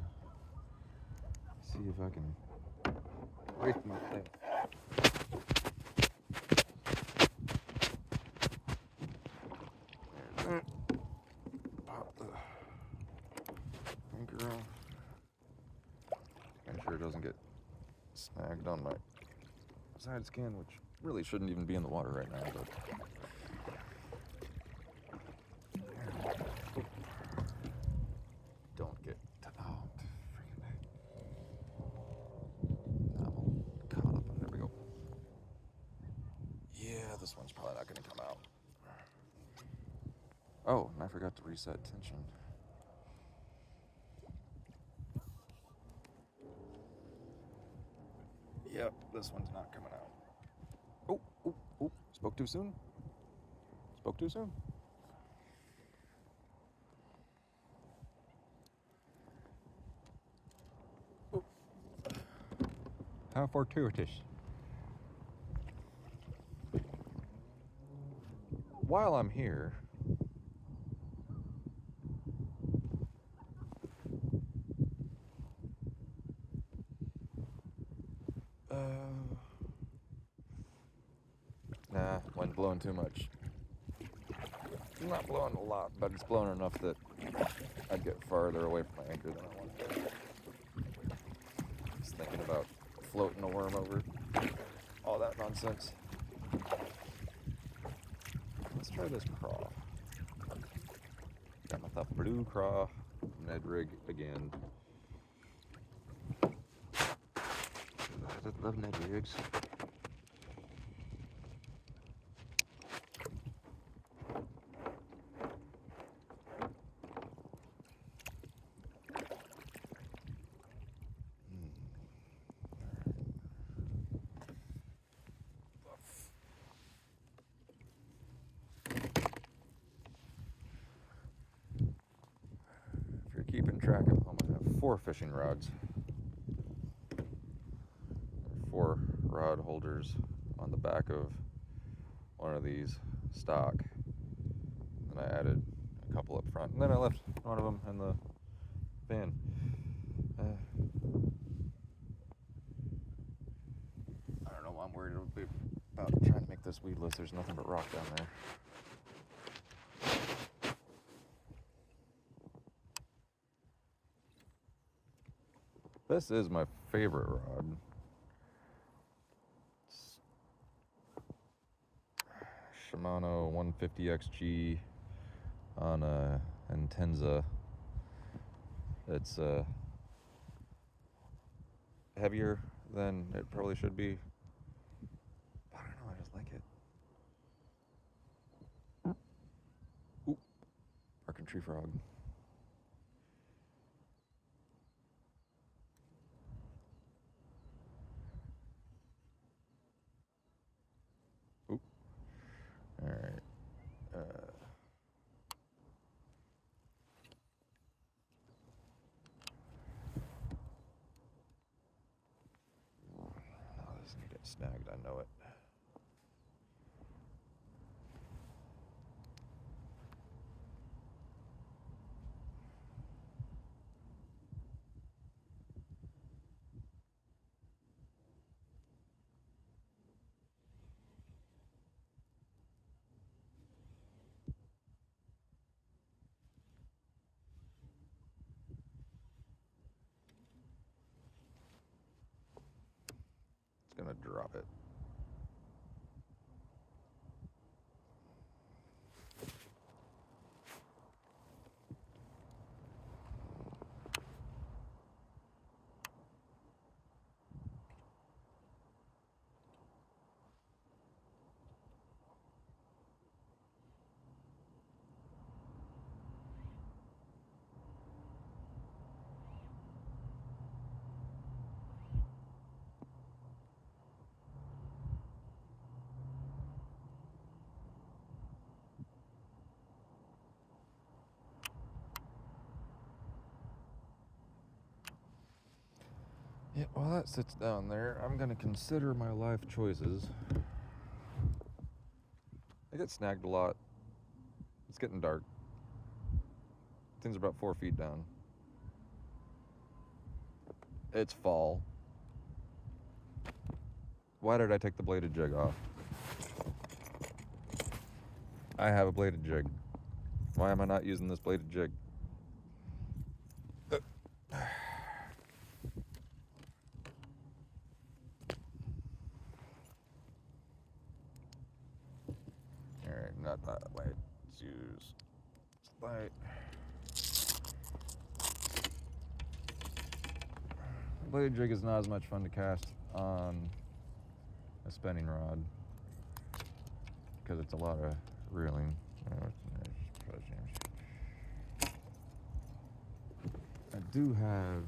see if I can race my thing. Pop the anchor off. Make sure it doesn't get snagged on my side skin, which really shouldn't even be in the water right now, but don't get freaking I'm all caught up on. There we go. Yeah, this one's probably not gonna come out. Oh, and I forgot to reset tension. Yep, this one's not coming out. Oh, spoke too soon? Spoke too soon? Oh. How fortuitous. While I'm here, nah, wind blowing too much. It's not blowing a lot, but it's blowing enough that I'd get farther away from my anchor than I want to. Just thinking about floating a worm over all that nonsense. Let's try this craw. Got myself a blue craw, Ned rig again. I love Ned rigs. track at home, I have 4 fishing rods. 4 rod holders on the back of one of these stock. And I added a couple up front, and then I left one of them in the van. I don't know why I'm worried about trying to make this weedless. There's nothing but rock down there. This is my favorite rod. It's Shimano 150XG on a Intenza. It's heavier than it probably should be. I don't know, I just like it. Ooh, barking tree frog. Ooh, all right. This is gonna get snagged, I know it. It's gonna drop it. Yeah, while that sits down there, I'm gonna consider my life choices. I get snagged a lot. It's getting dark. Things are about 4 feet down. It's fall. Why did I take the bladed jig off? I have a bladed jig. Why am I not using this bladed jig? Alright, not that light. Let's use this light. The bladed jig is not as much fun to cast on a spinning rod because it's a lot of reeling. I do have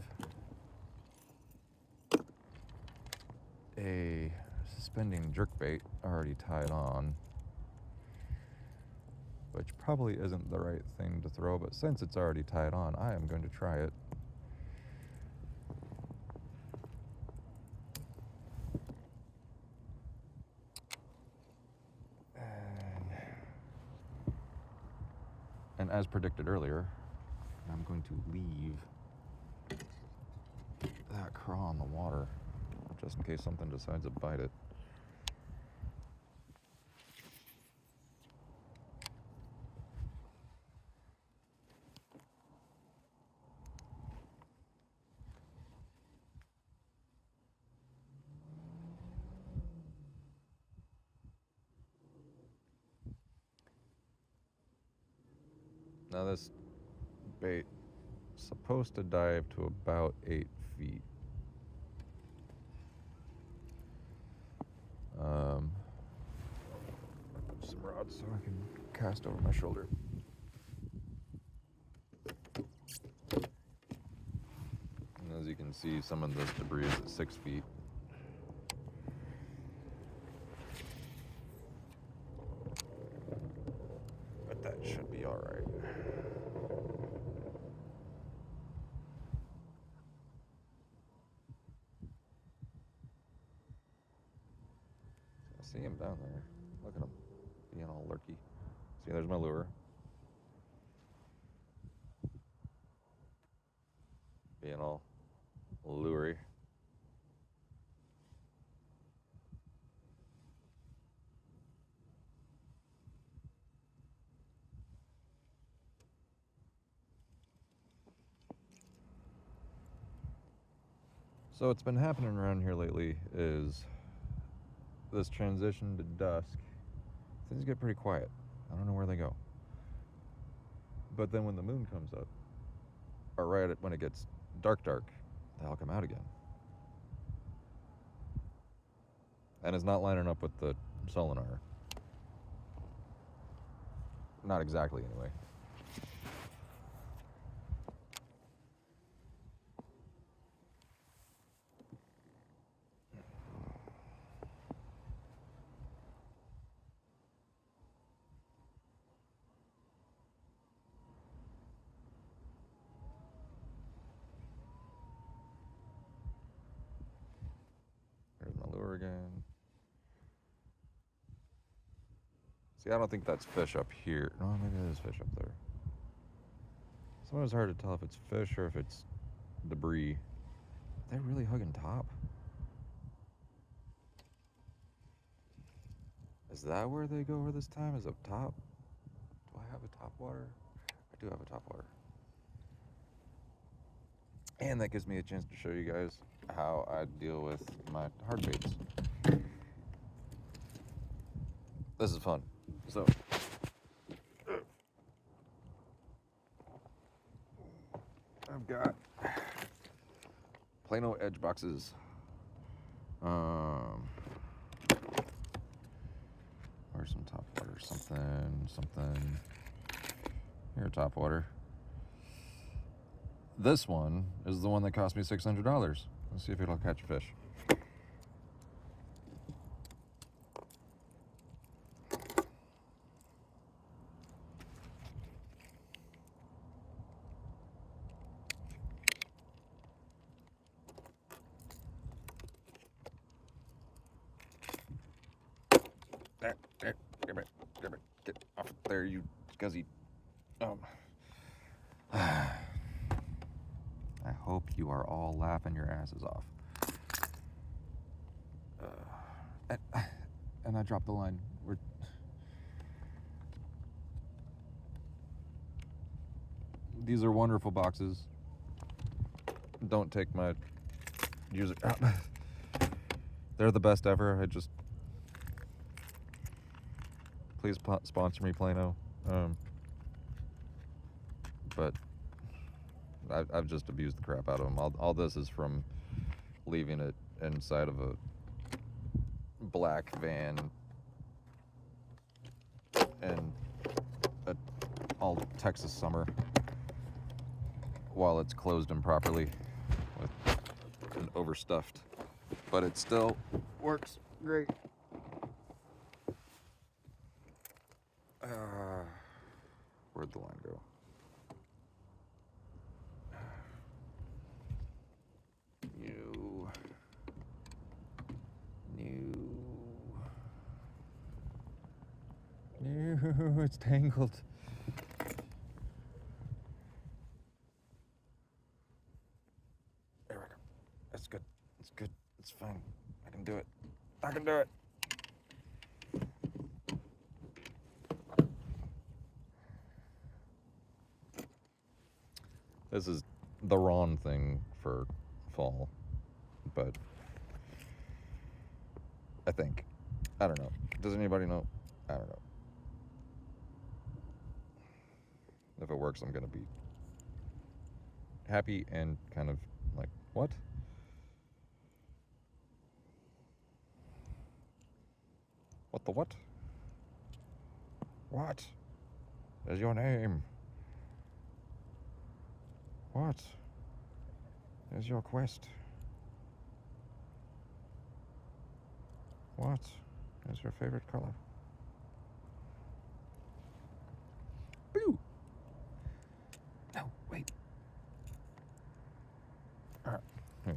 a suspending jerkbait already tied on, which probably isn't the right thing to throw, but since it's already tied on, I am going to try it. And as predicted earlier, I'm going to leave that craw in the water just in case something decides to bite it. Now this bait is supposed to dive to about 8 feet. Some rods so I can cast over my shoulder. And as you can see, some of this debris is at 6 feet. But that should be all right. see him down there. Look at him being all lurky. See, there's my lure. Being all lury. So what's been happening around here lately is this transition to dusk. Things get pretty quiet. I don't know where they go. But then when the moon comes up, or right when it gets dark, they all come out again. And it's not lining up with the Solinar. Not exactly, anyway. There's my lure again. See, I don't think that's fish up here. No, maybe it is fish up there. Sometimes it's hard to tell if it's fish or if it's debris. They're really hugging top. Is that where they go over this time? Is up top? Do I have a top water? I do have a top water. And that gives me a chance to show you guys how I deal with my hard baits. This is fun. So, I've got Plano edge boxes. Where's some top water? Something. Here, top water. This one is the one that cost me $600. Let's see if it'll catch a fish. Get off there, you scuzzy. I hope you are all laughing your asses off. And I dropped the line. These are wonderful boxes. Don't take my user. They're the best ever. Please sponsor me, Plano. But I've just abused the crap out of them. All this is from leaving it inside of a black van in a all Texas summer while it's closed improperly and overstuffed. But it still works great. Where'd the line go? No, it's tangled. There we go. That's good. It's good. It's fine. I can do it. I can do it. This is the wrong thing for fall, but I think. I don't know. Does anybody know? I don't know. If it works, I'm gonna be happy and kind of like, what? What the what? What is your name? What is your quest? What is your favorite color? Blue. No, wait. Here.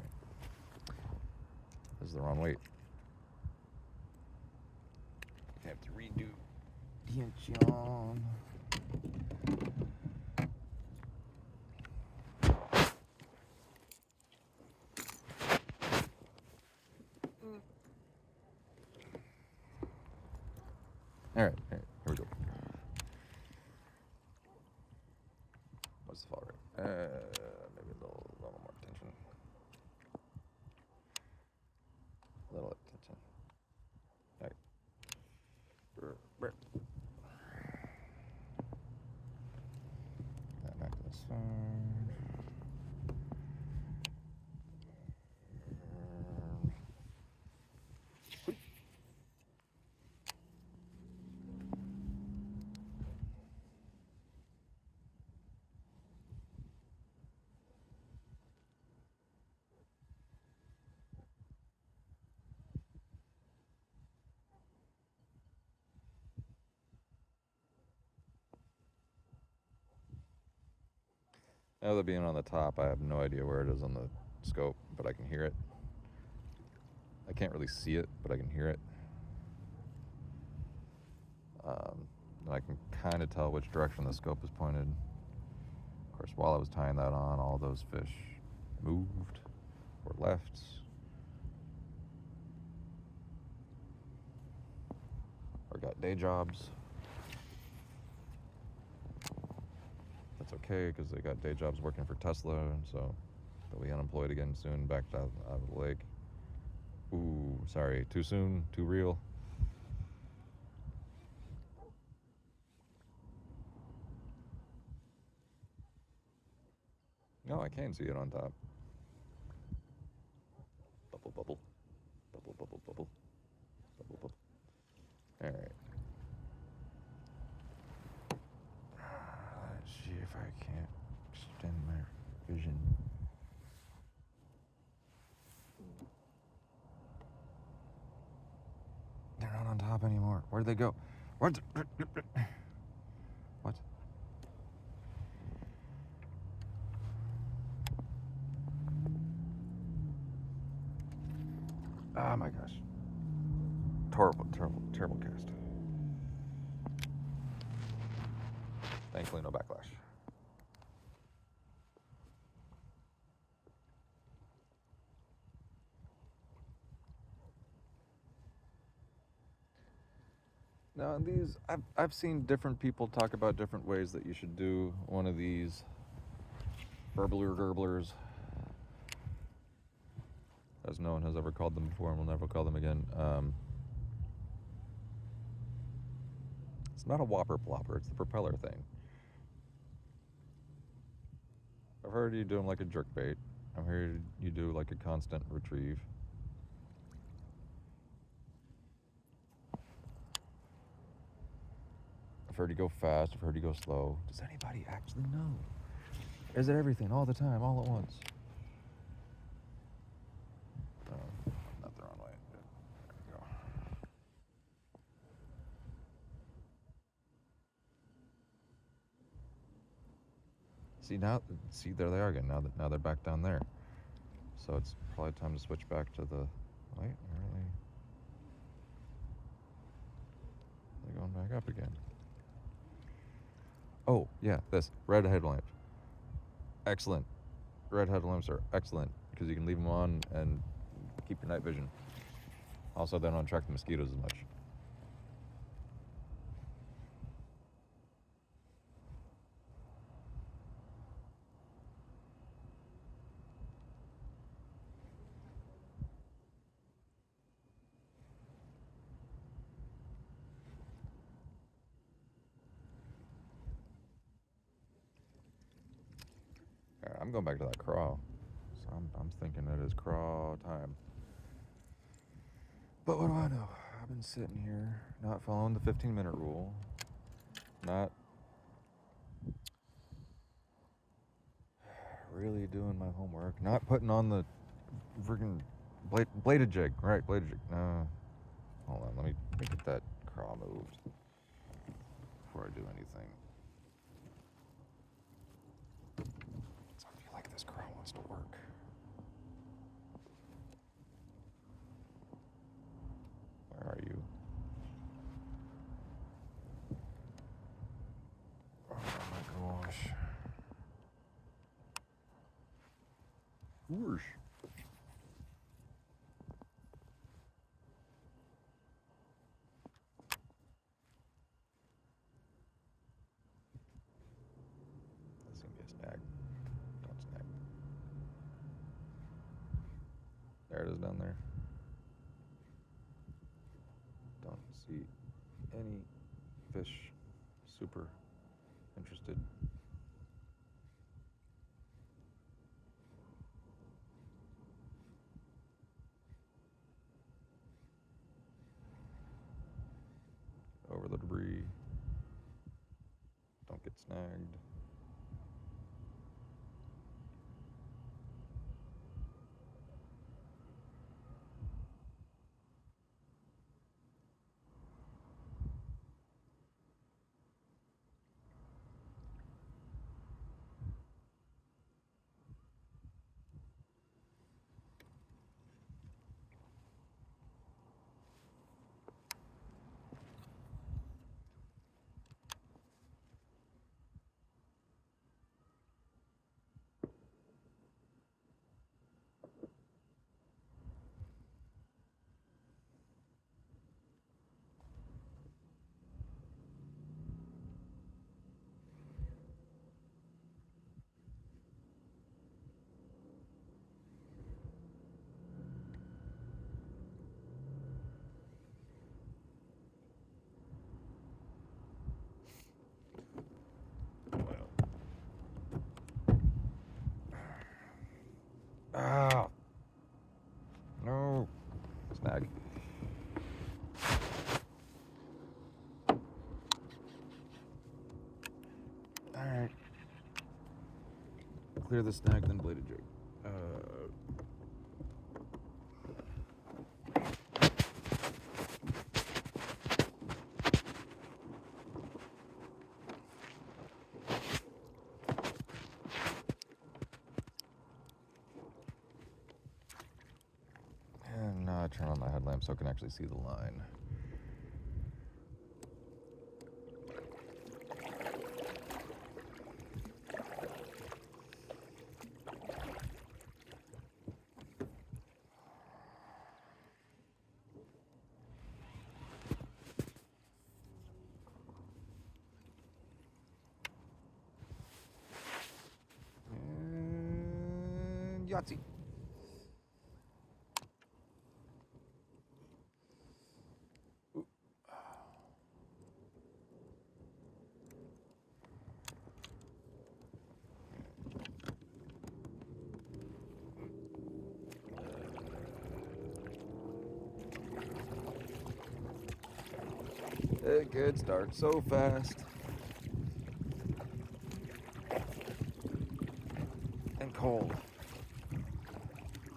This is the wrong weight. I have to redo the engine. All right, here we go. What's the fall rate? Maybe a little more attention. A little attention. All right. That back to the side. Now that being on the top, I have no idea where it is on the scope, but I can hear it. I can't really see it, but I can hear it. And I can kind of tell which direction the scope is pointed. Of course, while I was tying that on, all those fish moved or left. Or got day jobs. That's okay, because they got day jobs working for Tesla, and so they'll be unemployed again soon, backed out of the lake. Ooh, sorry, too soon, too real. No, I can see it on top. Bubble, bubble. Bubble, bubble, bubble. Bubble, bubble. All right. Let's see if I can't extend my vision. They're not on top anymore. Where'd they go? What? What? Oh my gosh. Terrible, terrible, terrible cast. Thankfully, no backlash. Now, these, I've seen different people talk about different ways that you should do one of these burbler gurblers, as no one has ever called them before and will never call them again. It's not a whopper plopper, it's the propeller thing. I've heard you do them like a jerkbait. I've heard you do like a constant retrieve. I've heard you go fast, I've heard you go slow. Does anybody actually know? Is it everything, all the time, all at once? Not the wrong way. There we go. See, there they are again. Now they're back down there. So it's probably time to switch back to the, wait, they're going back up again. Oh, yeah, this, red headlamp. Excellent. Red headlamps are excellent, because you can leave them on and keep your night vision. Also, they don't attract the mosquitoes as much. All right, I'm going back to that crawl. So I'm thinking it is crawl time. But what do I know? I've been sitting here, not following the 15-minute rule, not really doing my homework, not putting on the freaking bladed jig. Right, bladed jig. No. Hold on, let me get that crawl moved before I do anything. So I feel like this crawl wants to work. Where are you? Whoosh. That's gonna be a snag. Don't snag. There it is down there. Don't see any fish super interested. Over the debris. Don't get snagged. Ah, no, snag. All right, clear the snag, then bladed jig. And now I turn on my headlamp so I can actually see the line. And Yahtzee. It could start so fast. And cold.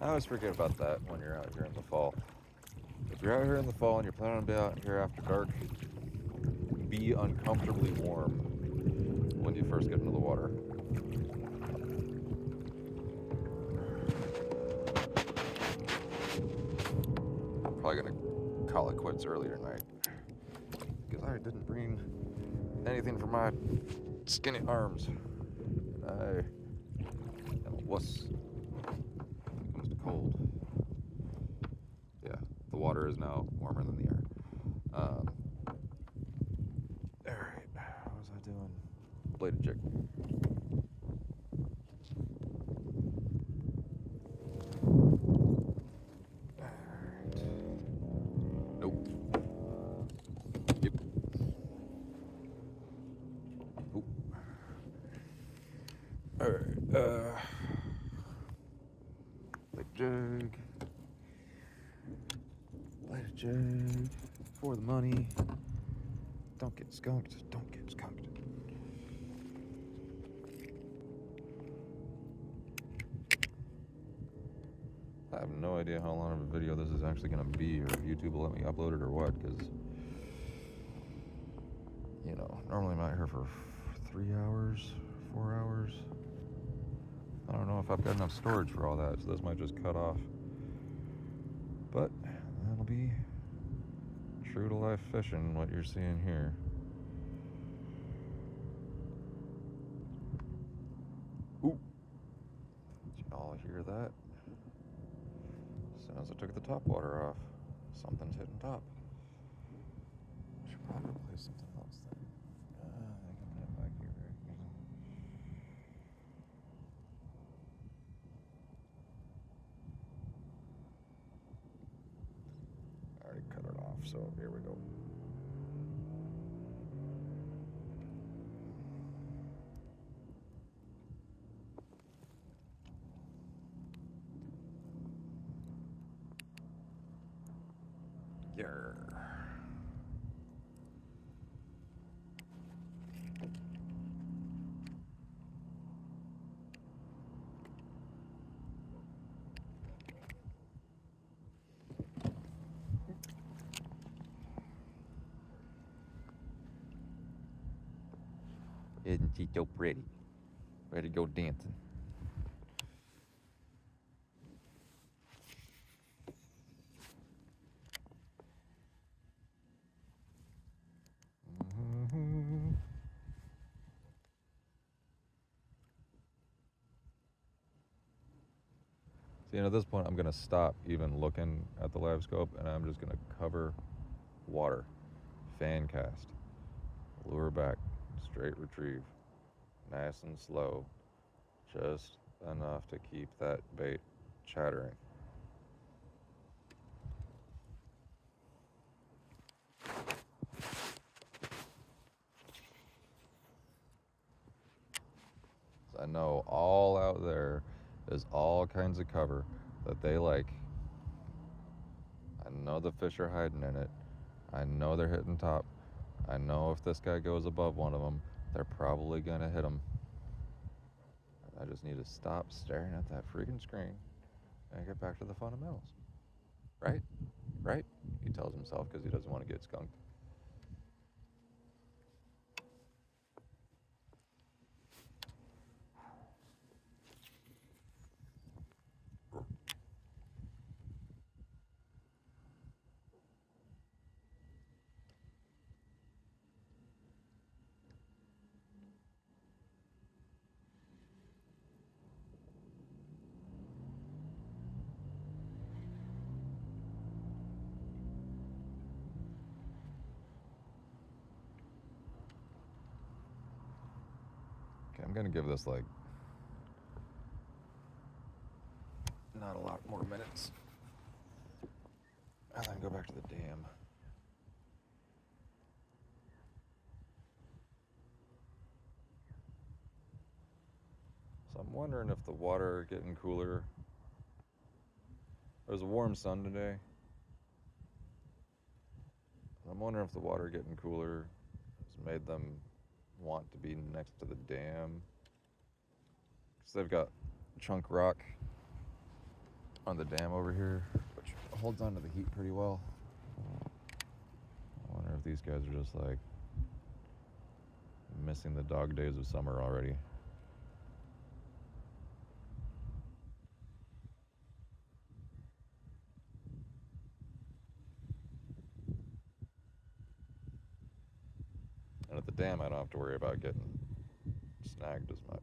I always forget about that when you're out here in the fall. If you're out here in the fall and you're planning on being out here after dark, be uncomfortably warm when you first get into the water. I'm probably gonna call it quits early tonight because I didn't bring anything for my skinny arms. And I am a wuss when it comes to cold. Yeah, the water is now warmer than the air. Alright, what was I doing? Bladed jig. Alright. Nope. Yep. Oop. Alright, bladed jig. Bladed jig. For the money. Don't get skunked. Don't get skunked. I have no idea how long of a video this is actually going to be, or if YouTube will let me upload it or what, because, you know, normally I'm out here for 3 hours, 4 hours. I don't know if I've got enough storage for all that, so this might just cut off. But that'll be true to life fishing, what you're seeing here. Ooh. Did y'all hear hear that? As soon as I took the top water off, something's hitting top. Should probably replace something else then. I think I'm gonna back here very easy. I already cut it off, so here we go. Yarr. Isn't she so pretty? Ready to go dancing. See, and at this point, I'm going to stop even looking at the live scope, and I'm just going to cover water, fan cast, lure back, straight retrieve, nice and slow, just enough to keep that bait chattering. I know all out there is all kinds of cover that they like. I know the fish are hiding in it. I know they're hitting top. I know if this guy goes above one of them, they're probably gonna hit him. I just need to stop staring at that freaking screen and get back to the fundamentals. Right? Right? He tells himself because he doesn't want to get skunked. Okay, I'm gonna give this like not a lot more minutes. And then go back to the dam. So I'm wondering if the water getting cooler. There's a warm sun today. I'm wondering if the water getting cooler has made them want to be next to the dam. Because they've got chunk rock on the dam over here, which holds on to the heat pretty well. I wonder if these guys are just like missing the dog days of summer already. And at the dam, I don't have to worry about getting snagged as much.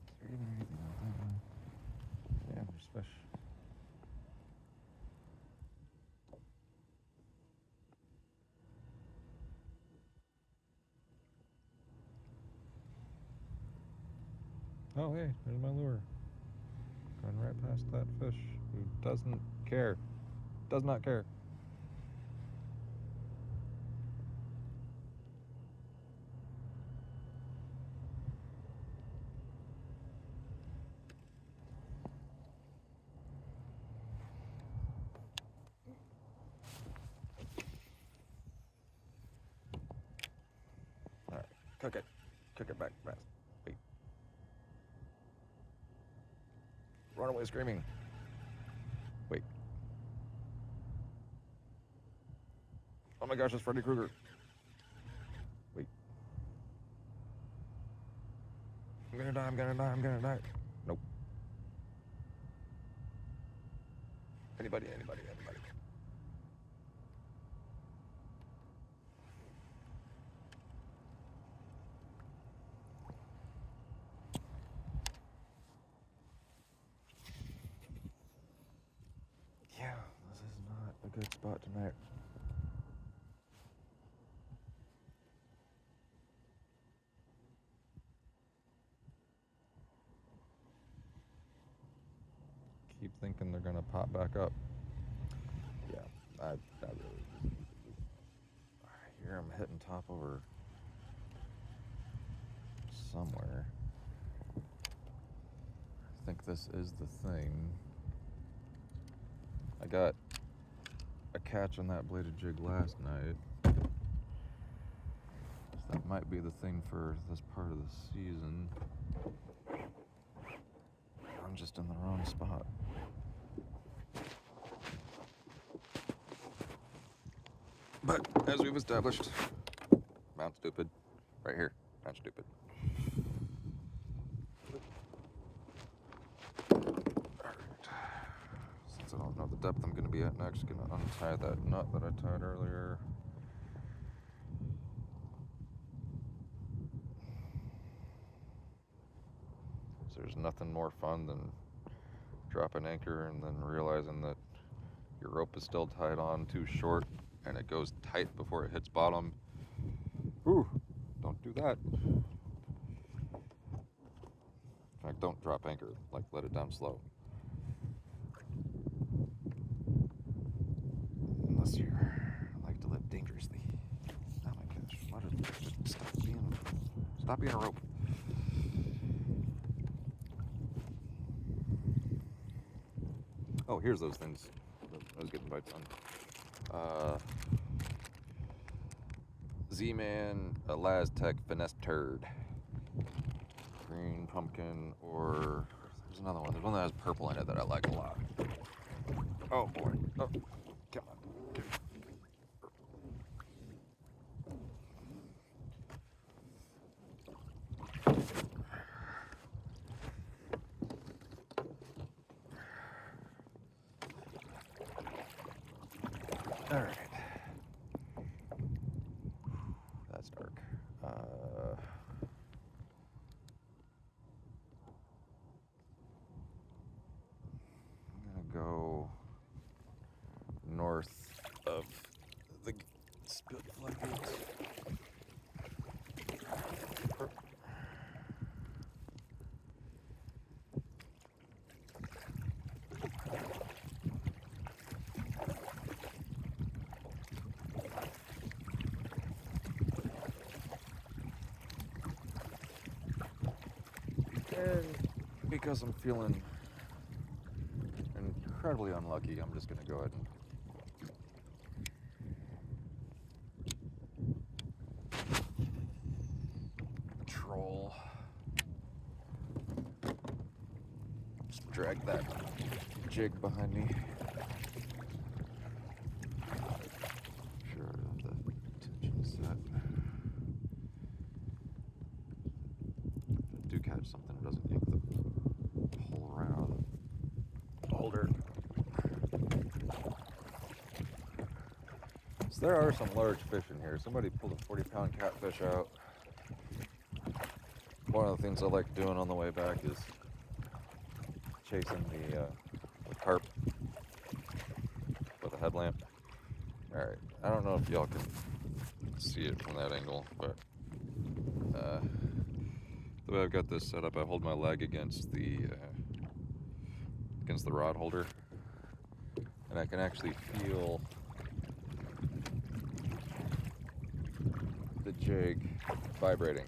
Is there even anything out that way? Yeah, there's fish. Oh, hey, there's my lure. Going right past that fish who doesn't care. Does not care. All right, cook it. Cook it back fast. Wait. Run away screaming. Wait. Oh my gosh, it's Freddy Krueger. Wait. I'm gonna die, I'm gonna die, I'm gonna die. Nope. Anybody? Yeah, this is not a good spot tonight. Keep thinking they're gonna pop back up. Yeah, I really I hear them hitting top over somewhere. I think this is the thing. I got a catch on that bladed jig last night. So that might be the thing for this part of the season. I'm just in the wrong spot. But as we've established, mount stupid. Right here, mount stupid. Alright. Since I don't know the depth I'm going to be at next, going to untie that nut that I tied earlier. So there's nothing more fun than dropping anchor and then realizing that your rope is still tied on too short and it goes tight before it hits bottom. Ooh, don't do that. In fact, don't drop anchor, like let it down slow. Unless you like to live dangerously. Oh my gosh, what is just stop being a rope. Oh, here's those things I was getting bites on. Z-Man, a Laztec finesse turd. Green pumpkin, or there's another one. There's one that has purple in it that I like a lot. Oh boy. Oh, come on. All right. That's dark. I'm gonna go north of the split floodgates. And because I'm feeling incredibly unlucky, I'm just gonna go ahead and troll. Just drag that jig behind me. Sure, I have the tension set. If I do catch something, it doesn't yank the pole right out of the holder. So there are some large fish in here. Somebody pulled a 40-pound catfish out. One of the things I like doing on the way back is chasing the carp with a headlamp. Alright, I don't know if y'all can see it from that angle, but the way I've got this set up, I hold my leg against the rod holder, and I can actually feel the jig vibrating.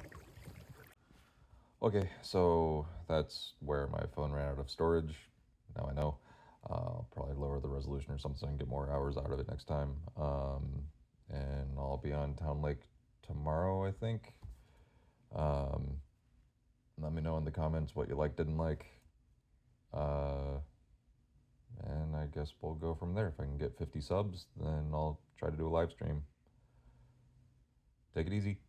Okay, so that's where my phone ran out of storage. Now I know. I'll probably lower the resolution or something and get more hours out of it next time. And I'll be on Town Lake tomorrow, I think. Let me know in the comments what you liked, didn't like. And I guess we'll go from there. If I can get 50 subs, then I'll try to do a live stream. Take it easy.